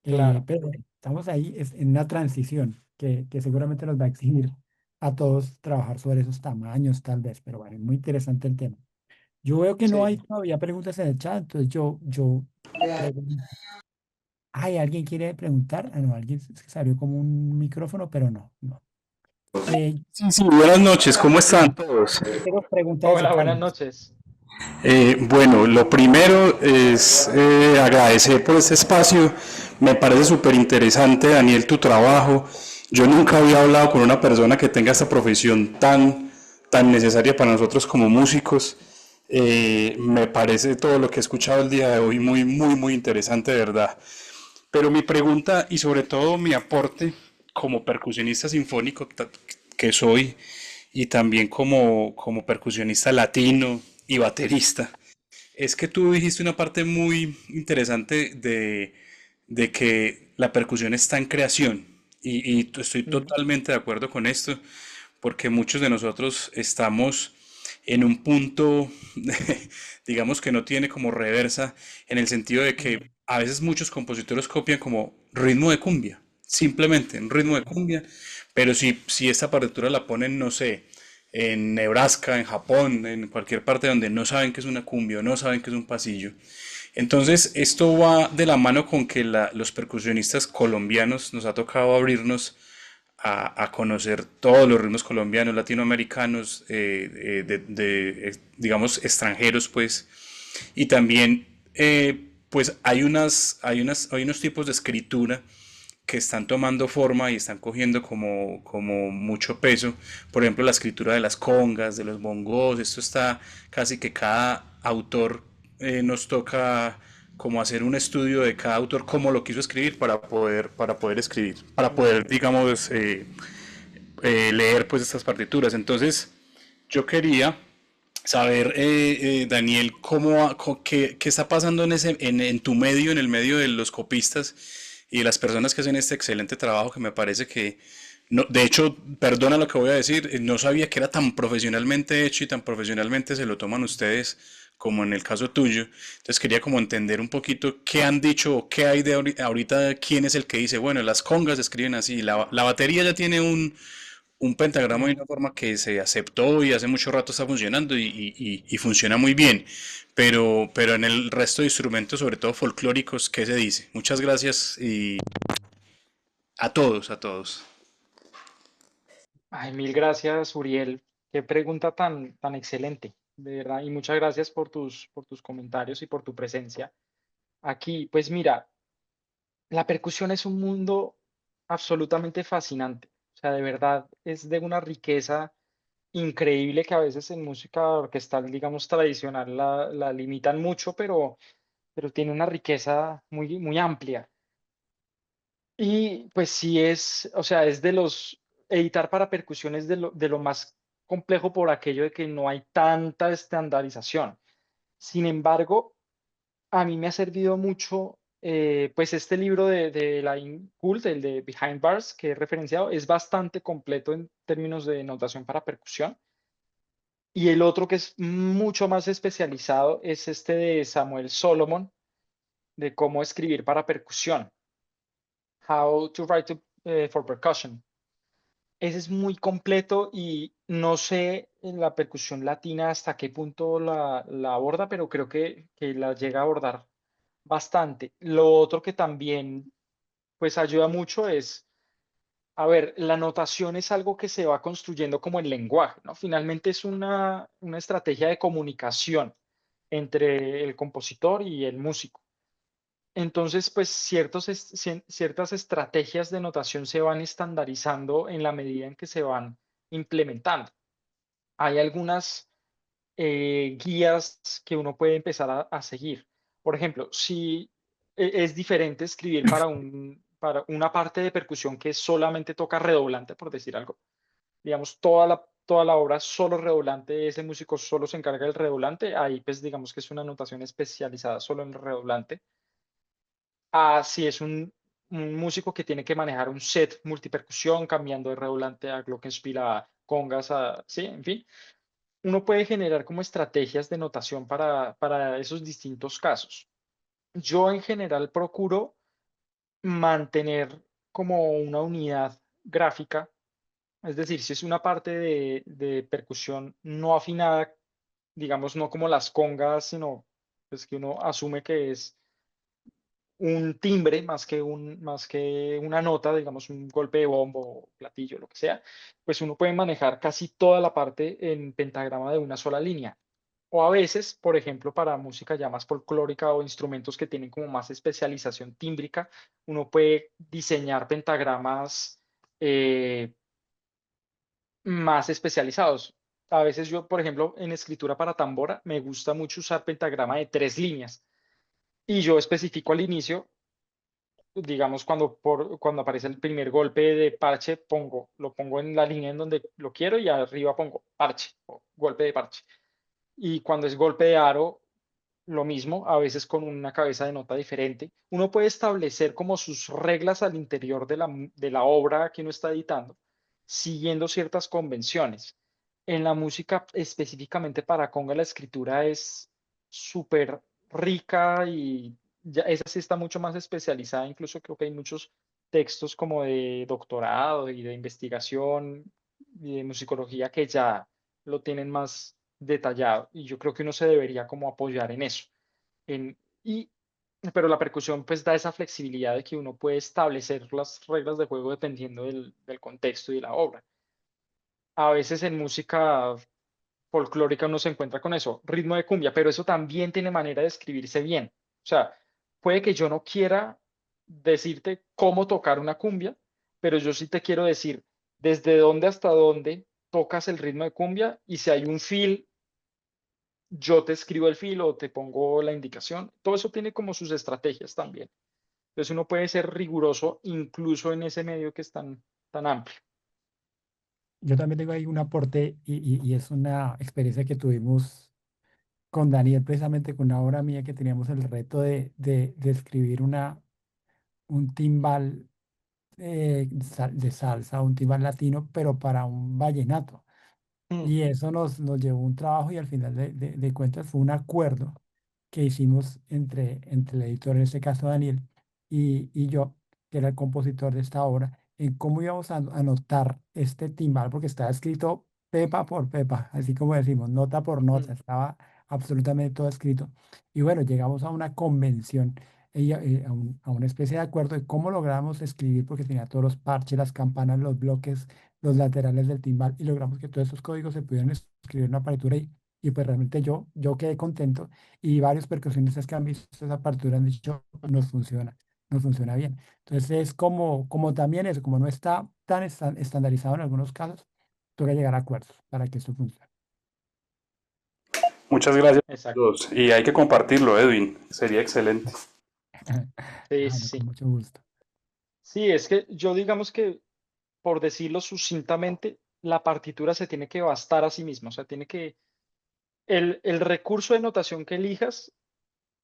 Claro, Pero estamos ahí en una transición que seguramente nos va a exigir a todos trabajar sobre esos tamaños, tal vez. Pero bueno, es muy interesante el tema. Yo veo que no hay sí. todavía preguntas en el chat, entonces yo pregunto. Ay, ¿alguien quiere preguntar? Ah, no, alguien es que salió como un micrófono, pero no, no. Eh, Sí, sí, buenas noches, ¿cómo están todos? Tengo preguntas desde Hola, buenas Carlos. noches. Bueno, lo primero es agradecer por este espacio. Me parece súper interesante, Daniel, tu trabajo. Yo nunca había hablado con una persona que tenga esta profesión tan necesaria para nosotros como músicos. Me parece todo lo que he escuchado el día de hoy muy interesante, de verdad. Pero mi pregunta y sobre todo mi aporte como percusionista sinfónico que soy y también como percusionista latino y baterista, es que tú dijiste una parte muy interesante de que la percusión está en creación y estoy Ujú. totalmente de acuerdo con esto porque muchos de nosotros estamos en un punto, digamos que no tiene como reversa, en el sentido de que a veces muchos compositores copian como ritmo de cumbia, simplemente un ritmo de cumbia, pero si esta partitura la ponen, no sé, en Nebraska, en Japón, en cualquier parte donde no saben que es una cumbia o no saben que es un pasillo, entonces, esto va de la mano con que los percusionistas colombianos nos ha tocado abrirnos a conocer todos los ritmos colombianos, latinoamericanos, digamos, extranjeros, pues. Y también, pues, hay unos tipos de escritura que están tomando forma y están cogiendo como mucho peso. Por ejemplo, la escritura de las congas, de los bongos, esto está casi que cada autor nos toca como hacer un estudio de cada autor, cómo lo quiso escribir para poder escribir, para poder, digamos, leer pues estas partituras. Entonces, yo quería saber, Daniel, qué está pasando en tu medio, en el medio de los copistas y de las personas que hacen este excelente trabajo que me parece que, no, de hecho, perdona lo que voy a decir, no sabía que era tan profesionalmente hecho y tan profesionalmente se lo toman ustedes como en el caso tuyo. Entonces quería como entender un poquito qué han dicho o qué hay de ahorita, quién es el que dice, bueno, las congas se escriben así, la batería ya tiene un pentagrama de una forma que se aceptó y hace mucho rato está funcionando y funciona muy bien. Pero en el resto de instrumentos, sobre todo folclóricos, ¿qué se dice? Muchas gracias y a todos, a todos. Ay, mil gracias, Uriel. Qué pregunta tan excelente, de verdad. Y muchas gracias por tus comentarios y por tu presencia aquí. Pues mira, la percusión es un mundo absolutamente fascinante. O sea, de verdad es de una riqueza increíble que a veces en música orquestal, digamos, tradicional la limitan mucho, pero tiene una riqueza muy amplia. Y pues sí es, o sea, es de los, editar para percusión es de lo más complejo por aquello de que no hay tanta estandarización. Sin embargo, a mí me ha servido mucho, pues este libro de Lain Gould, el de Behind Bars, que he referenciado, es bastante completo en términos de notación para percusión. Y el otro que es mucho más especializado es este de Samuel Solomon, de cómo escribir para percusión, How to Write for Percussion. Ese es muy completo y no sé en la percusión latina hasta qué punto la aborda, pero creo que la llega a abordar bastante. Lo otro que también pues ayuda mucho es, a ver, la notación es algo que se va construyendo como el lenguaje, ¿no? Finalmente es una estrategia de comunicación entre el compositor y el músico. Entonces, pues ciertas estrategias de notación se van estandarizando en la medida en que se van implementando. Hay algunas guías que uno puede empezar a seguir. Por ejemplo, si es diferente escribir para una parte de percusión que solamente toca redoblante, por decir algo. Digamos, toda la obra solo redoblante, ese músico solo se encarga del redoblante, ahí pues digamos que es una notación especializada solo en el redoblante. A si es un músico que tiene que manejar un set multipercusión, cambiando de redoblante a glockenspiel a congas, sí, en fin. Uno puede generar como estrategias de notación para esos distintos casos. Yo en general procuro mantener como una unidad gráfica, es decir, si es una parte de percusión no afinada, digamos, no como las congas, sino pues que uno asume que es un timbre más que una nota, digamos, un golpe de bombo, platillo, lo que sea, pues uno puede manejar casi toda la parte en pentagrama de una sola línea. O a veces, por ejemplo, para música ya más folclórica o instrumentos que tienen como más especialización tímbrica, uno puede diseñar pentagramas más especializados. A veces yo, por ejemplo, en escritura para tambora, me gusta mucho usar pentagrama de 3 líneas. Y yo especifico al inicio, digamos, cuando aparece el primer golpe de parche, lo pongo en la línea en donde lo quiero y arriba pongo parche o golpe de parche. Y cuando es golpe de aro, lo mismo, a veces con una cabeza de nota diferente. Uno puede establecer como sus reglas al interior de la obra que uno está editando siguiendo ciertas convenciones. En la música, específicamente para conga, la escritura es súper rica y ya esa sí está mucho más especializada. Incluso creo que hay muchos textos como de doctorado y de investigación y de musicología que ya lo tienen más detallado. Y yo creo que uno se debería como apoyar en eso. En, y, pero la percusión pues da esa flexibilidad de que uno puede establecer las reglas de juego dependiendo del contexto y de la obra. A veces en música folclórica uno se encuentra con eso, ritmo de cumbia, pero eso también tiene manera de escribirse bien. O sea, puede que yo no quiera decirte cómo tocar una cumbia, pero yo sí te quiero decir desde dónde hasta dónde tocas el ritmo de cumbia y si hay un feel, yo te escribo el feel o te pongo la indicación. Todo eso tiene como sus estrategias también. Entonces uno puede ser riguroso incluso en ese medio que es tan amplio. Yo también tengo ahí un aporte y es una experiencia que tuvimos con Daniel, precisamente con una obra mía que teníamos el reto de escribir un timbal de salsa, un timbal latino, pero para un vallenato. Mm, Y eso nos llevó un trabajo y al final de cuentas fue un acuerdo que hicimos entre el editor, en este caso Daniel, y yo, que era el compositor de esta obra, en cómo íbamos a anotar este timbal, porque estaba escrito pepa por pepa, así como decimos, nota por nota, mm, estaba absolutamente todo escrito. Y bueno, llegamos a una convención, a una especie de acuerdo de cómo logramos escribir, porque tenía todos los parches, las campanas, los bloques, los laterales del timbal, y logramos que todos esos códigos se pudieran escribir en una partitura y pues realmente yo quedé contento y varios percusionistas que han visto esa partitura han dicho, nos funciona bien. Entonces es como también eso, como no está tan estandarizado en algunos casos, toca llegar a acuerdos para que esto funcione. Muchas gracias a exacto. todos. Y hay que compartirlo, Edwin. Sería excelente. Sí, Ah, no, con sí. mucho gusto. Sí, es que yo digamos que, por decirlo sucintamente, la partitura se tiene que bastar a sí misma. O sea, el recurso de notación que elijas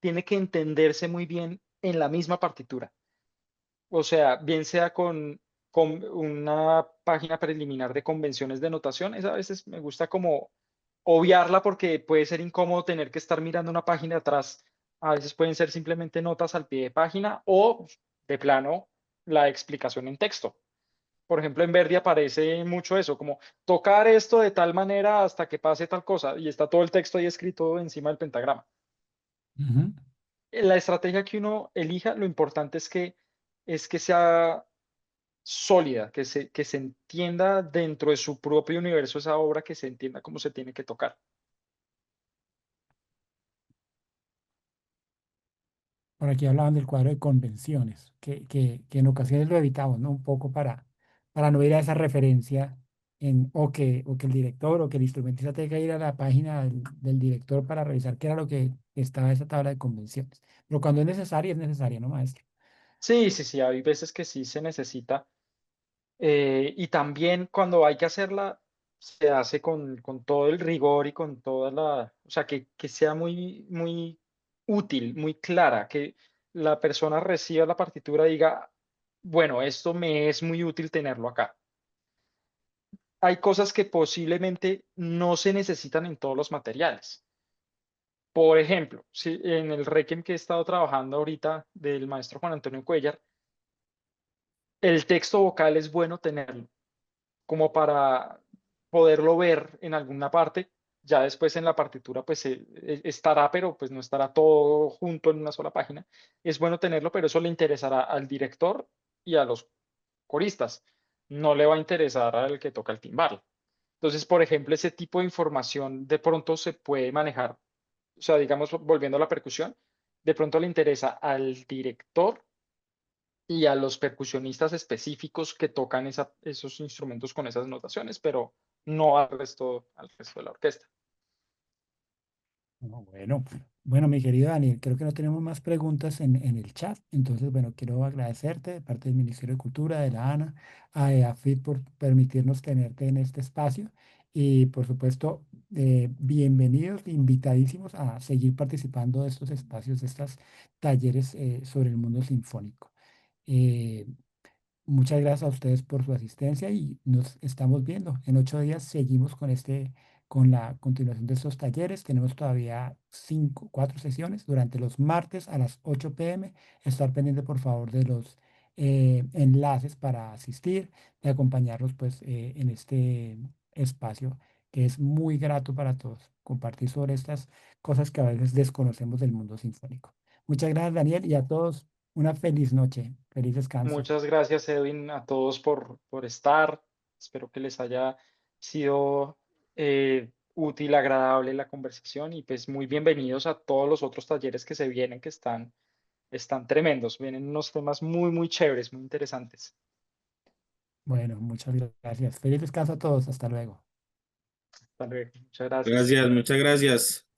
tiene que entenderse muy bien en la misma partitura. O sea, bien sea con una página preliminar de convenciones de notación, esa a veces me gusta como obviarla porque puede ser incómodo tener que estar mirando una página atrás. A veces pueden ser simplemente notas al pie de página o de plano la explicación en texto. Por ejemplo, en Verdi aparece mucho eso, como tocar esto de tal manera hasta que pase tal cosa y está todo el texto ahí escrito encima del pentagrama. Ujú. La estrategia que uno elija, lo importante es que sea sólida, que se entienda dentro de su propio universo esa obra, que se entienda cómo se tiene que tocar. Por aquí hablaban del cuadro de convenciones, que en ocasiones lo evitamos, ¿no? Un poco para no ir a esa referencia o que el director o que el instrumentista tenga que ir a la página del director para revisar qué era lo que estaba en esa tabla de convenciones. Pero cuando es necesaria, ¿no, maestro? Sí, sí, sí, hay veces que sí se necesita. Y también cuando hay que hacerla, se hace con todo el rigor y con toda o sea, que sea muy, muy útil, muy clara, que la persona reciba la partitura y diga, bueno, esto me es muy útil tenerlo acá. Hay cosas que posiblemente no se necesitan en todos los materiales. Por ejemplo, si en el Requiem que he estado trabajando ahorita del maestro Juan Antonio Cuellar, el texto vocal es bueno tenerlo como para poderlo ver en alguna parte. Ya después en la partitura pues estará, pero pues no estará todo junto en una sola página. Es bueno tenerlo, pero eso le interesará al director y a los coristas. No le va a interesar al que toca el timbal. Entonces, por ejemplo, ese tipo de información de pronto se puede manejar. O sea, digamos, volviendo a la percusión, de pronto le interesa al director y a los percusionistas específicos que tocan esos instrumentos con esas notaciones, pero no al resto de la orquesta. No, bueno, mi querido Daniel, creo que no tenemos más preguntas en el chat. Entonces, bueno, quiero agradecerte de parte del Ministerio de Cultura, de la ANA, a EAFIT por permitirnos tenerte en este espacio. Y por supuesto, bienvenidos, invitadísimos a seguir participando de estos espacios, de estos talleres sobre el mundo sinfónico. Eh, Muchas gracias a ustedes por su asistencia y nos estamos viendo. En 8 días seguimos con la continuación de estos talleres. Tenemos todavía 4 sesiones durante los martes a las 8 p.m. Estar pendiente, por favor, de los enlaces para asistir, de acompañarlos pues en este espacio que es muy grato para todos. Compartir sobre estas cosas que a veces desconocemos del mundo sinfónico. Muchas gracias, Daniel, y a todos una feliz noche, feliz descanso. Muchas gracias, Edwin, a todos por estar. Espero que les haya sido útil, agradable la conversación y pues muy bienvenidos a todos los otros talleres que se vienen, que están tremendos. Vienen unos temas muy, muy chéveres, muy interesantes. Bueno, muchas gracias. Feliz descanso a todos. Hasta luego. Hasta luego. Muchas gracias. Gracias, muchas gracias.